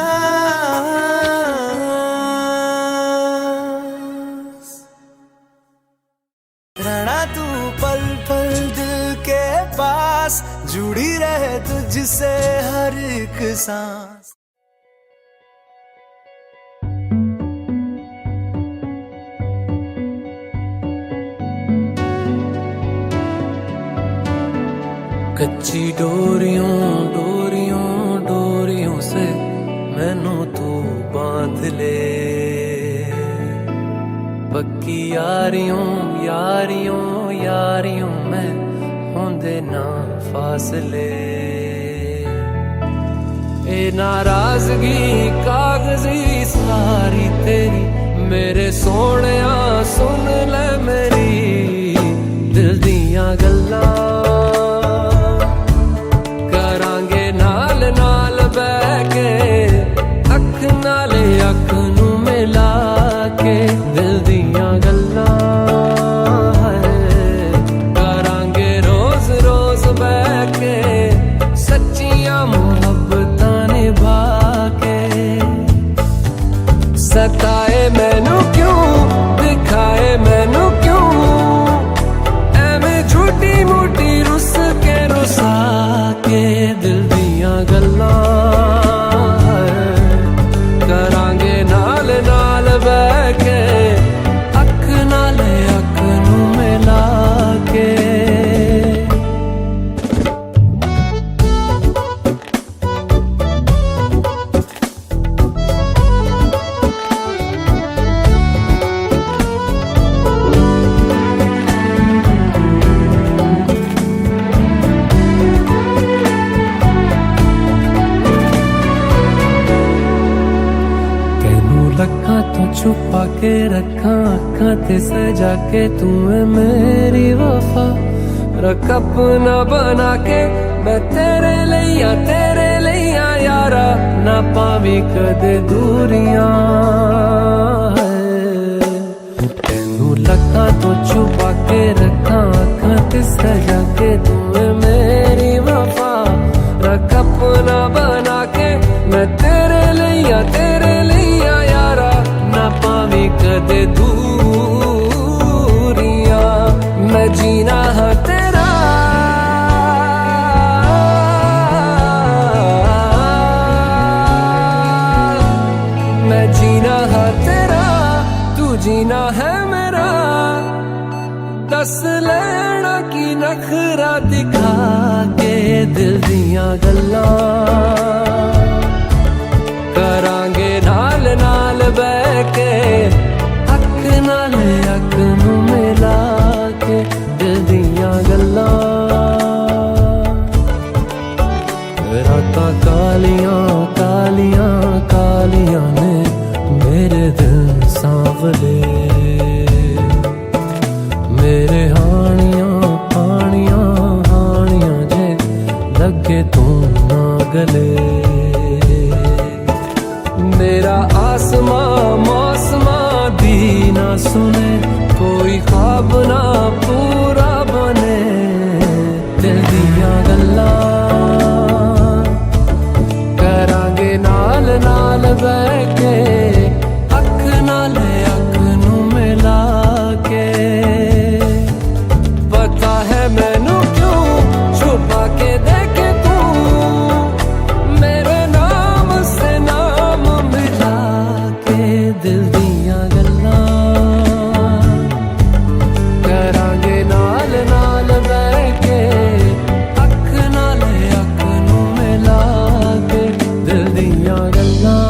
रहना तू पल पल दिल के पास, जुड़ी रहे तुझसे हर एक सांस। कच्ची डोरियों डोरियों डोरियों से मैनू तू बांध ले। पक्की यारियों यारियों यारियों में होंदे ना फासले। ए नाराजगी कागजी सारी तेरी, मेरे सोहणिया सुन ले मेरी दिल दियां गल्लां। करांगे नाल नाल बैठ के, अख नाल अख नू मिला के दिल दियां गल्लां। करांगे रोज रोज बैठ के, सच्चियां मुहब्बतां निभा के। सताए मैनू क्यों, दिखाए मैनू क्यों, एवें झूठी मूठी रुस के रुसा के दिल दियां गल्लां। करांगे नाल नाल बैठ के, अख नाल अख नू मिला के। लखां तो छुपा के रखा, अखां ते सजा के तू है मेरी वफा। रख अपना बना के मैं तेरे लिया यारा, ना पावी कदे दूरियां। तेनू लखां तो छुपा के रखा, अखां ते सजा के तू है मेरी वफा। रख अपना बना के मैं तेरे लिया यारा, ना पावी कदे दूरियां। मैं जीना है तेरा, मैं जीना है तेरा, तू जीना है मेरा। दस लेना की नखरा दिखा के दिल दियां गल्लां। करांगे नाल नाल बैठ के, अख नाल अख नू मिला के दिल दियां गल्लां। रातां कालियां कालियां कालियां ने मेरे दिल सांवले, मेरे हानियां हानियां हानियां जे लगे तू ना गले। मेरा आसमां मौसमां दी ना सुने, कोई ख्वाब ना पूरा बने। दिल दियां गल्लां करांगे नाल नाल बह के, अख नाल अख नू मिला के। पता है मैनू क्यों छुपा के देखे तू, मेरे नाम से नाम मिला के। दिल दियां गल्लां करांगे नाल नाल बह के, अख नाल अख नू मिला के। दिल दियां गल्लां।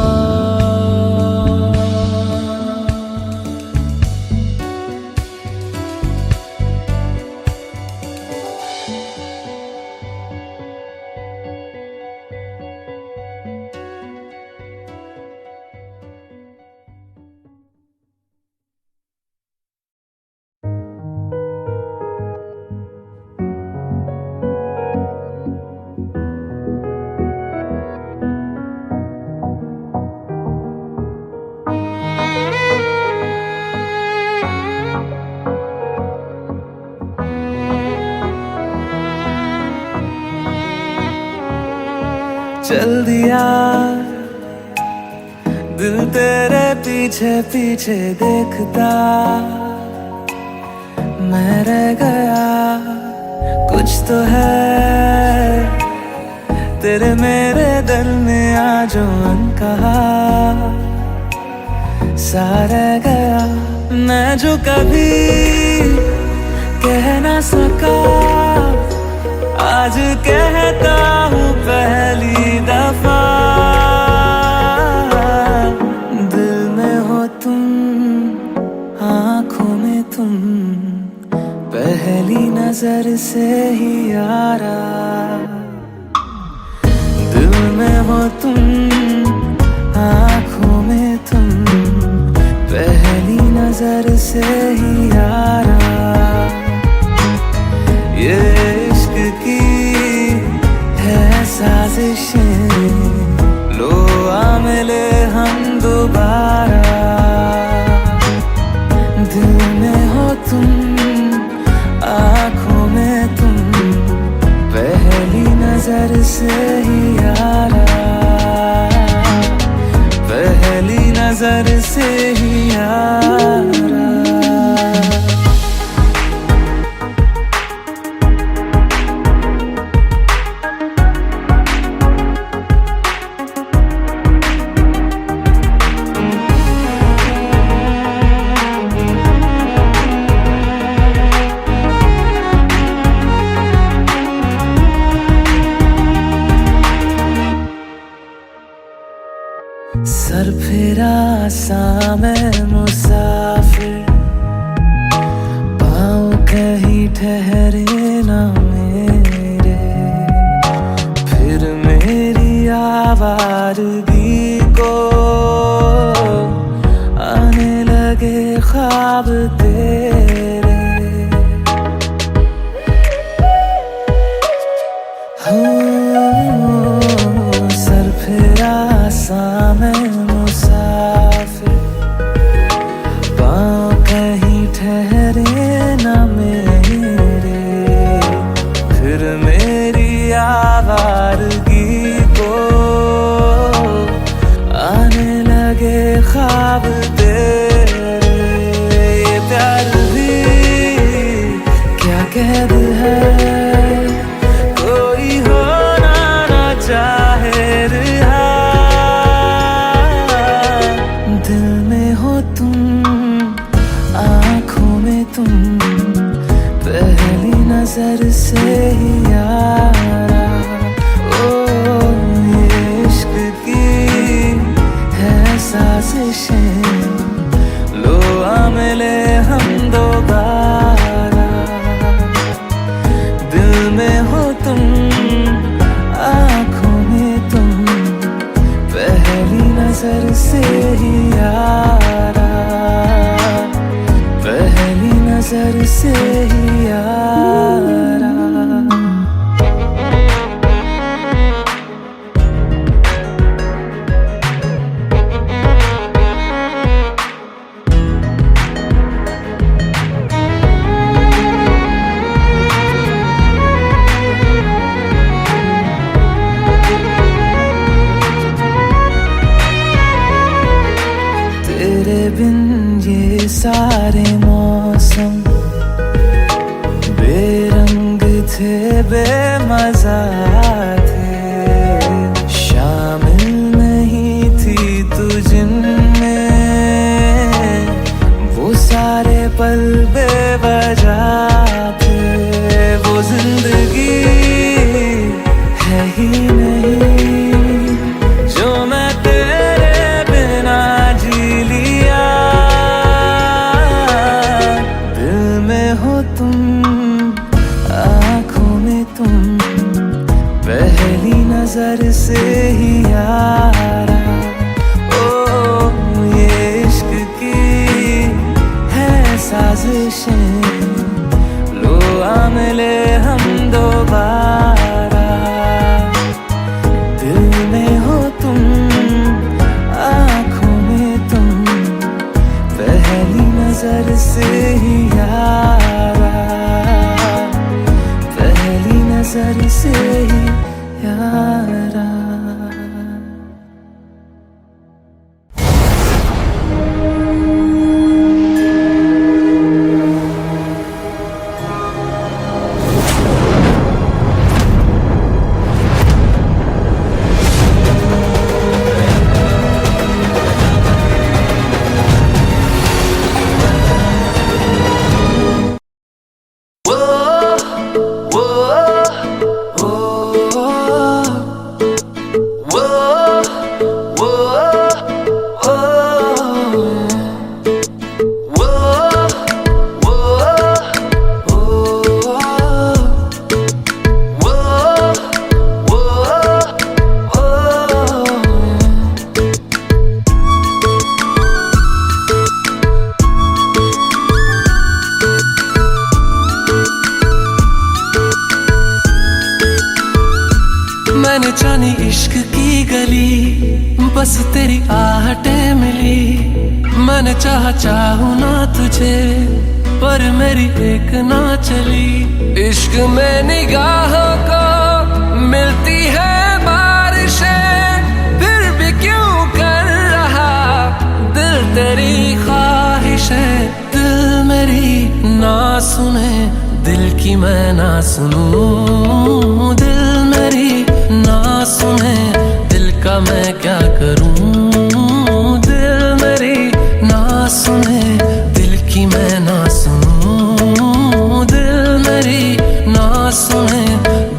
चल दिया दिल तेरे पीछे पीछे देखता, मैं रह गया कुछ तो है तेरे मेरे दिल में आज अनकहा सा रह गया। मैं जो कभी कह ना सका आज कहता हूँ पहली दफा। दिल में हो तुम, आँखों में तुम, पहली नजर से ही यारा। दिल में हो तुम, आँखों में तुम, पहली नजर से ही यारा। ये इश्क की है साजिशें, लो आ मिले हम दोबारा। दिल में हो तुम, आँखों में तुम, पहली नजर से ही यारा। पहली नजर से ही यारा। सर फिरा सा मैं मुसाफिर, पाँव कहीं ठहरे ना मेरे। फिर मेरी आवारगी को आने लगे ख्वाब तेरे। हो सर फिरा सा मैं मुसाफिर, पाँव कहीं ठहरे ना मेरे। फिर मेरी आवारगी को आने लगे ख्वाब तेरे। ये प्यार नजर से ही यारा, पहली नजर से ही यारा। तेरे बिन ये सारे मौसम बेरंग थे, बेमजा थे, शामिल नहीं थी तू जिनमें, वो सारे पल बेवजह थे। वो जिंदगी है ही नहीं जो मैं तेरे बिना जी लिया। दिल में हो तुम, आँखों में तुम, पहली नजर से ही यारा। ओ ये इश्क की है साजिशें, लो आ मिले हम दोबारा। दिल में हो तुम, आँखों में तुम, पहली नजर से ही यारा, पहली नजर से ही यारा। मैंने जानी इश्क की गली, बस तेरी आहटें मिली। मैंने चाहूं ना तुझे, पर मेरी एक ना चली। इश्क में निगाहों को मिलती है बारिशें, फिर भी क्यों कर रहा दिल तेरी ख्वाहिशें। दिल मेरी ना सुने, दिल की मैं ना सुनूं। दिल मेरी ना सुने, दिल का मैं क्या करूं। दिल मेरी ना सुने, दिल की मैं ना सुनूं। दिल मेरी ना सुने,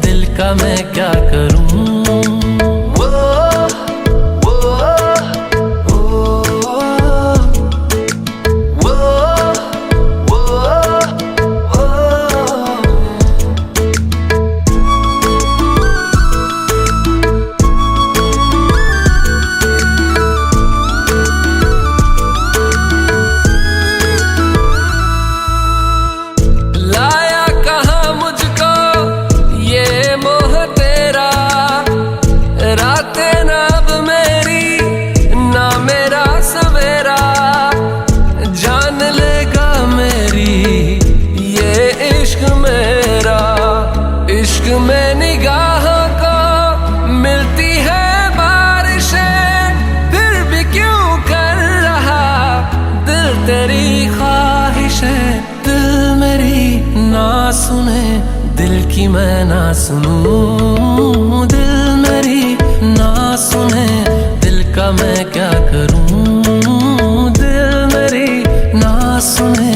दिल का मैं क्या करूं। में निगाहों को मिलती है बारिशें, फिर भी क्यों कर रहा दिल तेरी ख्वाहिशें। दिल मेरी ना सुने, दिल की मैं ना सुनूं। दिल मेरी ना सुने, दिल का मैं क्या करूं। दिल मेरी ना सुने,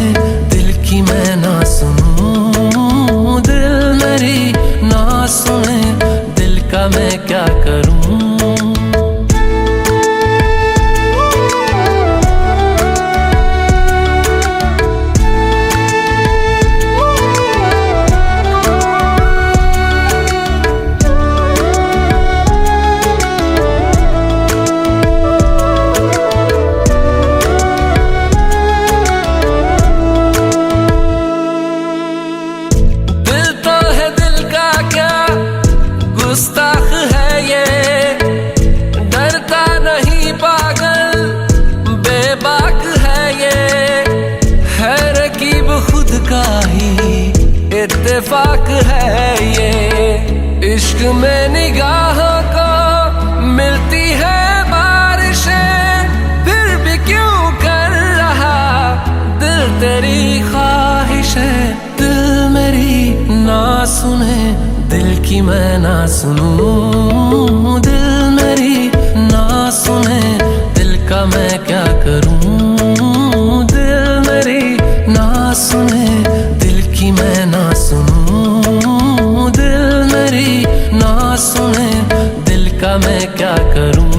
दिल की मैं ना सुनूं। दिल मेरी ना सुने, दिल का मैं क्या करूं। है ये इश्क में निगाहों को मिलती है बारिशें, फिर भी क्यों कर रहा दिल तेरी ख्वाहिशें। दिल मेरी ना सुने दिल की मैं ना सुनूं, दिल मेरी ना सुने दिल का मैं क्या करूं। दिल मेरी ना सुने दिल की मैं ना सुनूं, दिल मेरी ना सुने दिल का मैं क्या करूं।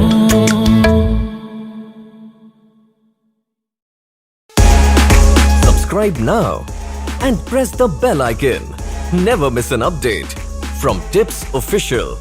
Subscribe now and press the bell icon. Never miss an update from Tips Official.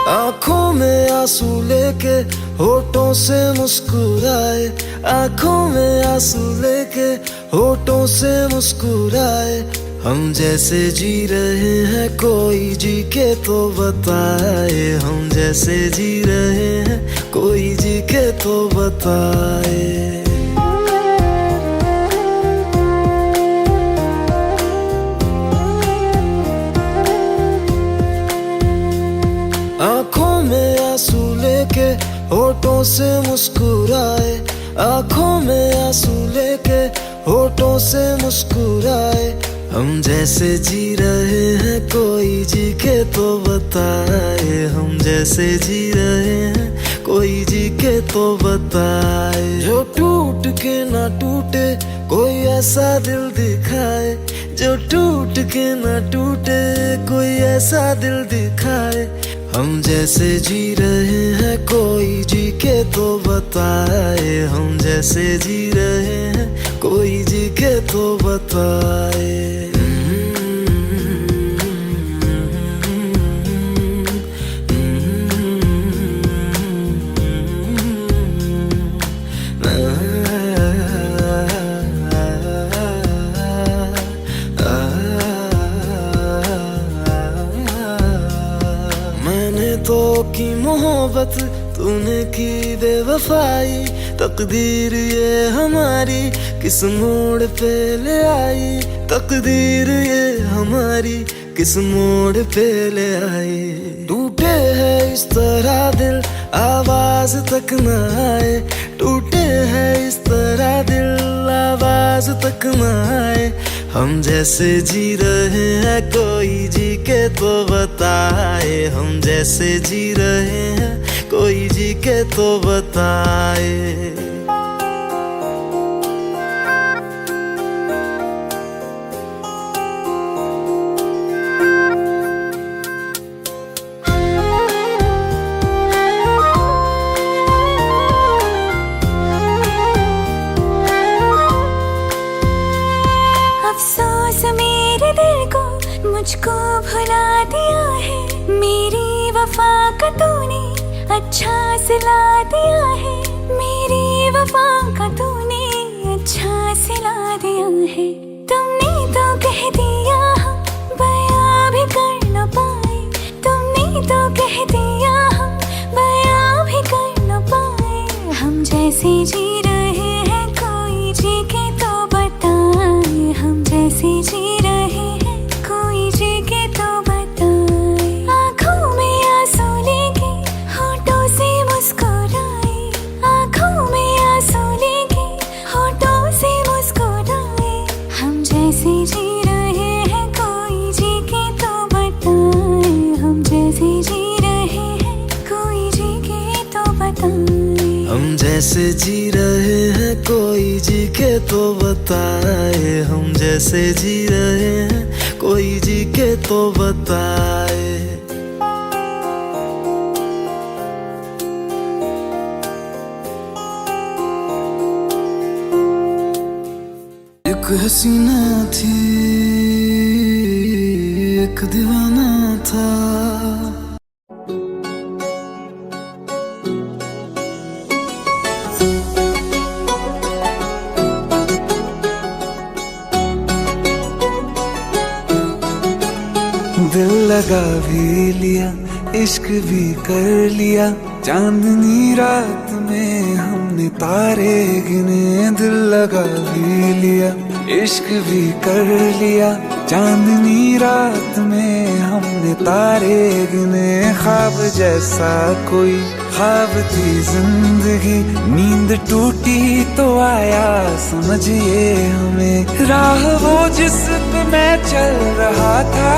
आंखों में आंसू लेके होठों से मुस्कुराए, आंखों में आंसू लेके होठों से मुस्कुराए। हम जैसे जी रहे हैं कोई जी के तो बताए, हम जैसे जी रहे हैं कोई जी के तो बताए। आंखों में आंसू लेके होठों से मुस्कुराए, आंखों में आंसू लेके होठों से मुस्कुराए। हम जैसे जी रहे हैं कोई जी के तो बताए, हम जैसे जी रहे हैं कोई जी के तो बताए। जो टूट के ना टूटे कोई ऐसा दिल दिखाए, जो टूट के ना टूटे कोई ऐसा दिल दिखाए। हम जैसे जी रहे हैं कोई जी के तो बताए, हम जैसे जी रहे हैं कोई जी के तो बताए। तो की मोहब्बत तूने की बेवफाई, तकदीर ये हमारी किस मोड़ पे ले आई, तकदीर ये हमारी किस मोड़ पे ले आई। टूटे है इस तरह दिल आवाज तक न आए, टूटे है इस तरह दिल आवाज तक न आए। हम जैसे जी रहे हैं कोई जी के तो बताए, हम जैसे जी रहे हैं कोई जी के तो बताए। अफसोस मेरे दिल को मुझको भुला दिया है, मेरी वफा का तूने अच्छा सिला दिया है, मेरी वफा का तूने अच्छा सिला दिया है। तुमने तो कह दिया हम बयां भी कर न पाए, तुमने तो कह दिया हम बयां भी कर न पाए। हम जैसे जी रहे हैं कोई जी के तो बताए, हम जैसे जी रहे हैं कोई जी के तो बताए। आंखों में आंसू लेके होठों से मुस्कुराए, आंखों में आंसू लेके होठों से मुस्कुराए। हम जैसे जी रहे हैं कोई जी के तो बताए, हम जैसे जी रहे हैं कोई जी के तो बताए। हम जैसे जी रहे हैं कोई जी के तो बताए, हम जैसे जी रहे हैं कोई जी के तो बताए। एक हसीना थी एक दीवाना था, दिल लगा भी लिया, इश्क भी कर लिया, चांदनी रात में हमने तारे गिने। दिल लगा भी लिया, इश्क भी कर लिया, चांदनी रात में हमने तारे गिने। ख्वाब जैसा कोई ख्वाब थी जिंदगी, नींद टूटी तो आया समझिए हमें। राह वो जिस पे मैं चल रहा था,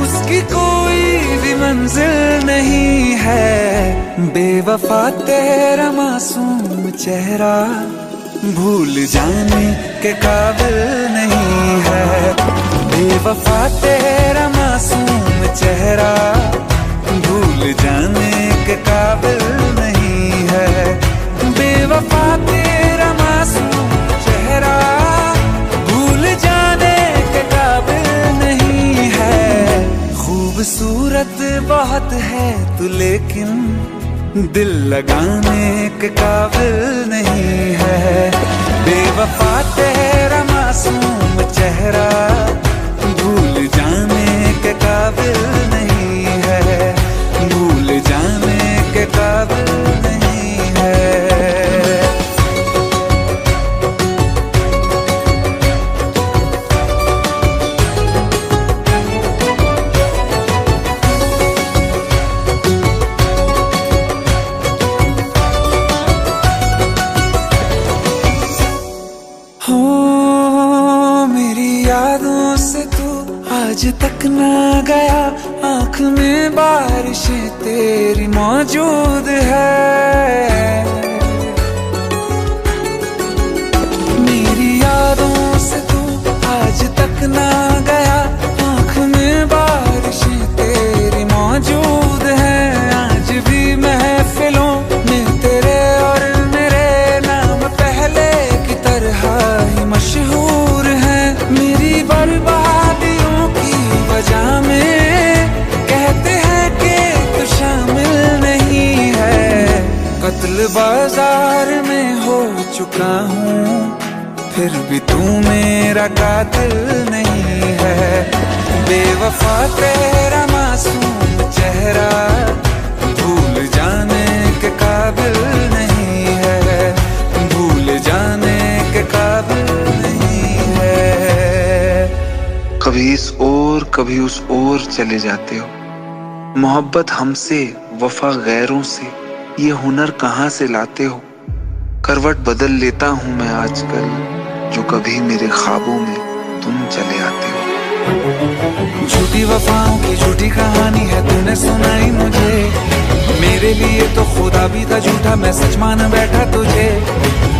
उसकी कोई भी मंजिल नहीं है। बेवफा तेरा मासूम चेहरा भूल जाने के काबिल नहीं है। बेवफा तेरा मासूम चेहरा भूल जाने के काबिल नहीं है। बेवफा तेरा मासूम चेहरा भूल जाने के काबिल नहीं है। खूबसूरत बहुत है तू लेकिन दिल लगाने के काबिल नहीं है। बेवफा तेरा मासूम चेहरा भूल जाने के काबिल नहीं है। भूल जाने के काबिल नहीं है। यादों से तू आज तक ना गया, आँख में बारिशें तेरी मौजूद है। मेरी यादों से तू आज तक ना गया, आँख में बारिशें तेरी मौजूद है। आज भी महफिलों में तेरे और मेरे नाम पहले की तरह ही मशहूर है। मेरी बर्बादियों की वजह में कहते हैं कि तू शामिल नहीं है। कत्ल बाजार में हो चुका हूँ, फिर भी तू मेरा कातिल नहीं है। बेवफा तेरा मासूम चेहरा भूल जाने के काबिल नहीं है। भूल जाने के काबिल नहीं है। कभी इस ओर कभी उस ओर चले जाते हो। मोहब्बत हमसे, वफा गैरों से, ये हुनर कहाँ से लाते हो। करवट बदल लेता हूँ मैं आजकल, जो कभी मेरे ख्वाबों में तुम चले आते हो। झूठी वफाओं की झूठी कहानी है तूने सुनाई मुझे। मेरे लिए तो खुदा भी था झूठा, मैं सच मान बैठा तुझे।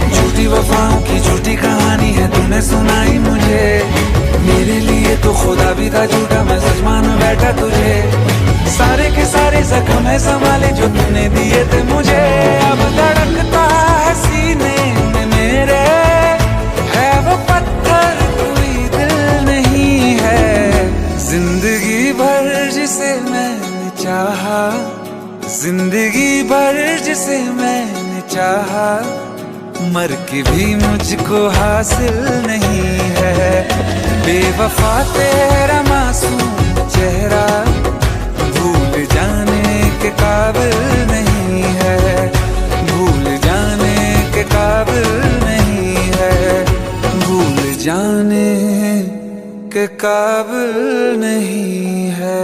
झूठी वफाओं की झूठी कहानी है तूने सुनाई मुझे। मेरे लिए तो खुदा भी था झूठा, मैं सच मान बैठा तुझे। सारे के सारे जख्म है संभाले जो तूने दिए थे मुझे। अब धड़कता है सीने में मेरे, है वो पत्थर कोई दिल नहीं है। जिंदगी भर जिसे मैंने चाहा, जिंदगी भर जिसे मैंने चाहा, मर के भी मुझको हासिल नहीं है। बेवफा तेरा मासूम चेहरा भूल जाने के काबिल नहीं है। भूल जाने के काबिल नहीं है। भूल जाने के काबिल नहीं है।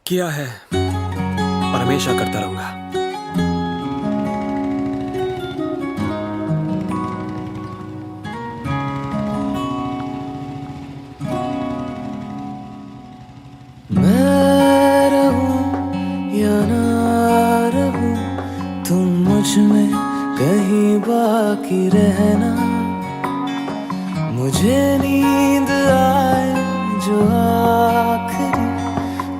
किया है और हमेशा करता रहूंगा। मैं रहूं या ना रहूं, तुम मुझ में कहीं बाकी रहना, मुझे नींद आए जो आखिरी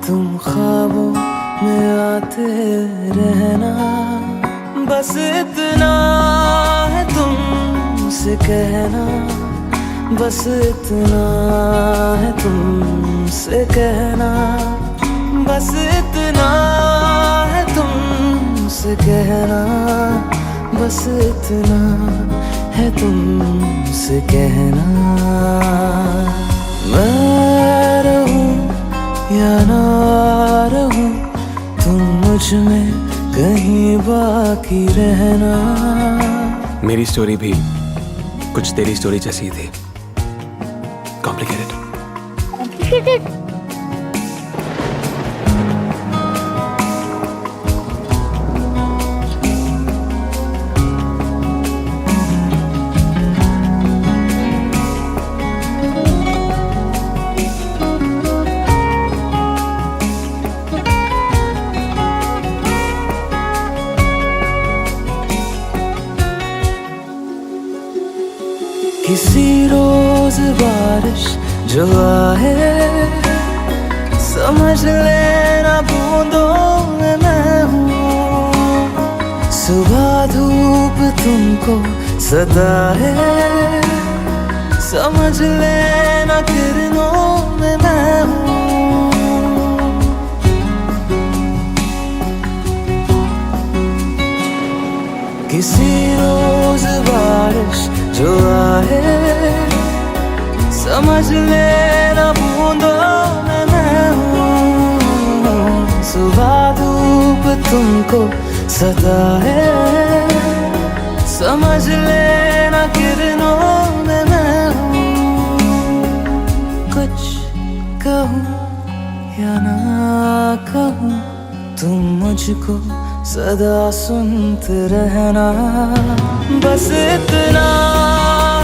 तुम ख्वाबों में आते रहना। बस इतना है तुमसे कहना, बस इतना है तुमसे कहना, बस इतना है तुमसे कहना, बस इतना है तुमसे कहना। मैं रहूं या ना रहूं, तुम मुझ में कहीं बाकी रहना। मेरी स्टोरी भी कुछ तेरी स्टोरी जैसी थी, कॉम्प्लिकेटेड। किसी रोज बारिश जो आए, समझ लेना बूंदों में मैं हूँ। सुबह धूप तुमको सदा है, समझ लेना किरणों में मैं हूँ। किसी रोज बारिश जो आए, समझ लेना बूंदों में मैं हूँ। सुबह धूप तुमको सदा है, समझ लेना किरणों में मैं हूँ। कुछ कहूँ या ना कहूँ, तुम मुझको सदा सुनते रहना। बस इतना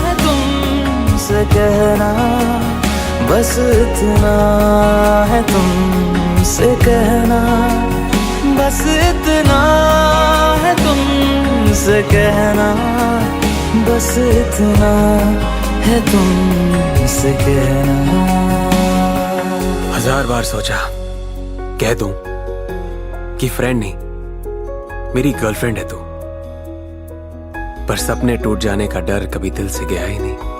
है तुमसे कहना, बस इतना है तुमसे कहना, बस इतना है तुमसे कहना, बस इतना है तुमसे कहना। 1000 बार सोचा कह दूं कि फ्रेंड नहीं, मेरी गर्लफ्रेंड है तू, पर सपने टूट जाने का डर कभी दिल से गया ही नहीं।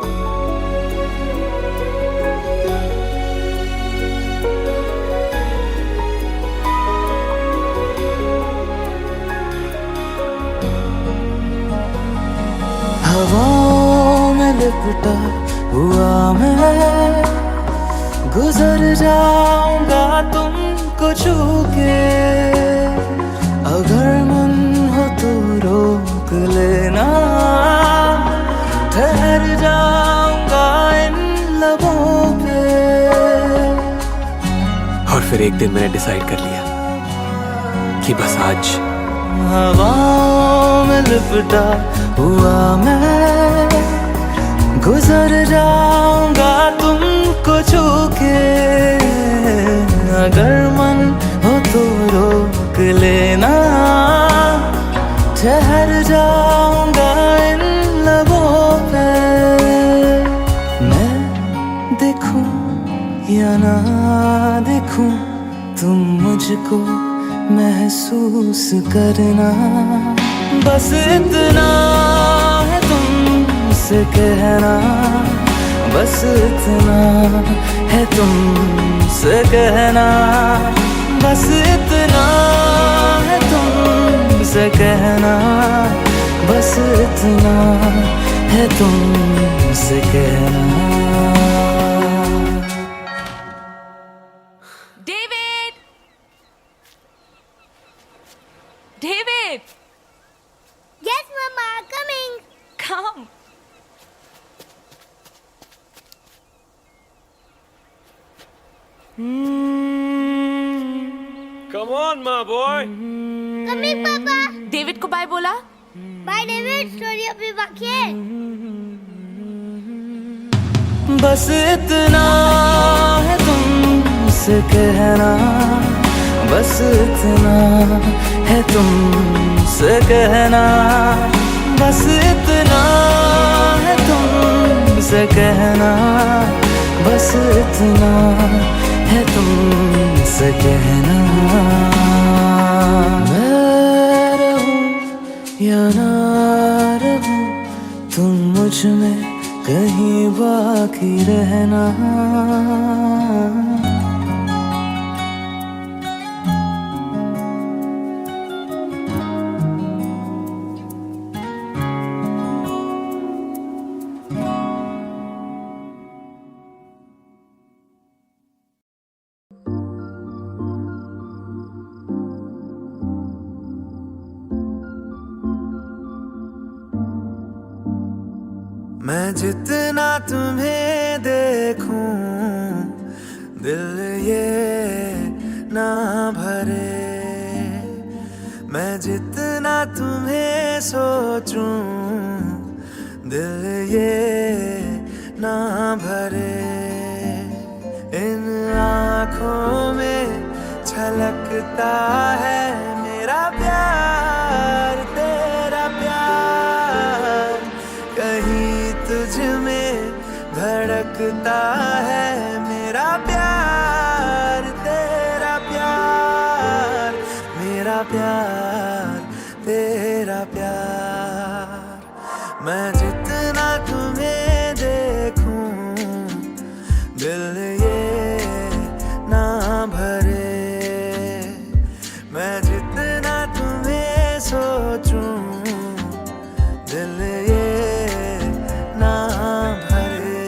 हवाओं में लिपटा हुआ मैं, गुजर जाऊंगा तुमको छू के। अगर मन हो तो रोक लेना, ठहर जाऊंगा इन लबों पे। और फिर एक दिन मैंने डिसाइड कर लिया कि बस आज। हवाओं में लिपटा हुआ मैं, गुजर जाऊंगा तुमको छू के। अगर मन हो तो रोक लेना, ठहर जाऊंगा इन लबों पे। मैं देखूं या ना देखूं, तुम मुझको महसूस करना। बस इतना है तुमसे कहना, बस इतना है तुमसे कहना, बस इतना है तुमसे कहना, बस इतना है तुमसे कहना। David! Yes, Mama, coming. Come. Come on, my boy. Coming, Papa. David को बाय बोला? Bye, David. स्टोरी अभी बाकी है। बस इतना है तुमसे कहना, बस इतना है तुमसे तुमसे कहना, बस इतना है तुमसे कहना, बस इतना है तुमसे कहना। मैं रहूं या ना रहूं, तुम मुझ में कहीं बाकी रहना। मैं जितना तुम्हें देखूं, दिल ये ना भरे। मैं जितना तुम्हें सोचूं, दिल ये ना भरे। इन आँखों में छलकता है मेरा प्यार, तेरा प्यार। कहीं तुझ में धड़कता है मेरा प्यार, तेरा प्यार। मेरा प्यार, तेरा प्यार। मैं जितना तुम्हें देखूं, दिल ये ना भरे। मैं जितना तुम्हें सोचूं, दिल ये ना भरे।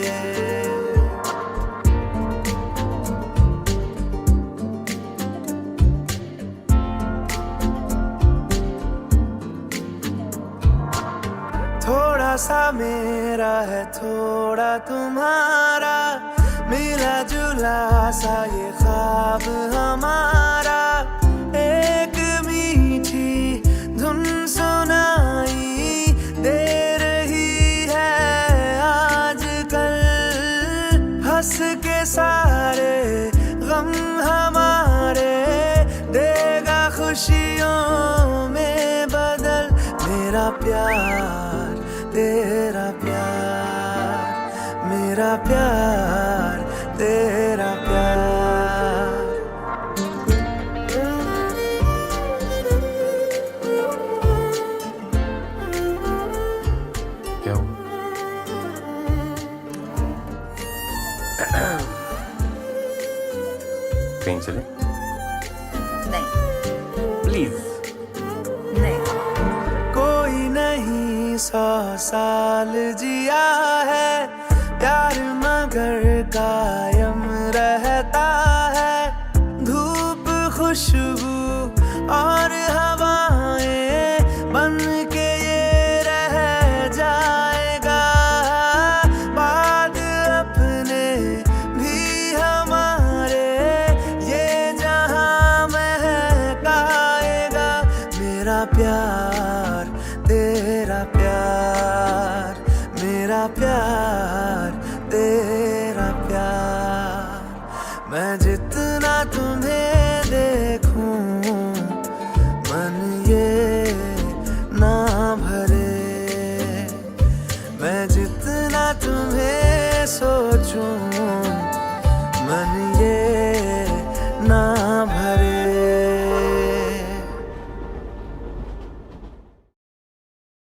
थोड़ा सा मेरा है, थोड़ा तुम्हारा, मिला जुला सा ये ख्वाब हमारा। एक मीठी धुन सुनाई दे रही है आजकल, हंस के सारे गम हमारे देगा खुशियों में बदल। मेरा प्यार, तेरा प्यार। मेरा प्यार, तेरा प्यार। क्या हुआ? कहीं चले? नहीं प्लीज। नहीं। कोई नहीं 100 साल जिया है, प्यार मगर कायम रहता है। धूप, खुशबू और हवाएं बन के ये रह जाएगा। बाद अपने भी हमारे ये जहां महकाएगा। मेरा प्यार, तेरा प्यार। मेरा प्यार, तेरा प्यार। मैं जितना तुम्हें देखूं, मन ये ना भरे। मैं जितना तुम्हें सोचूं, मन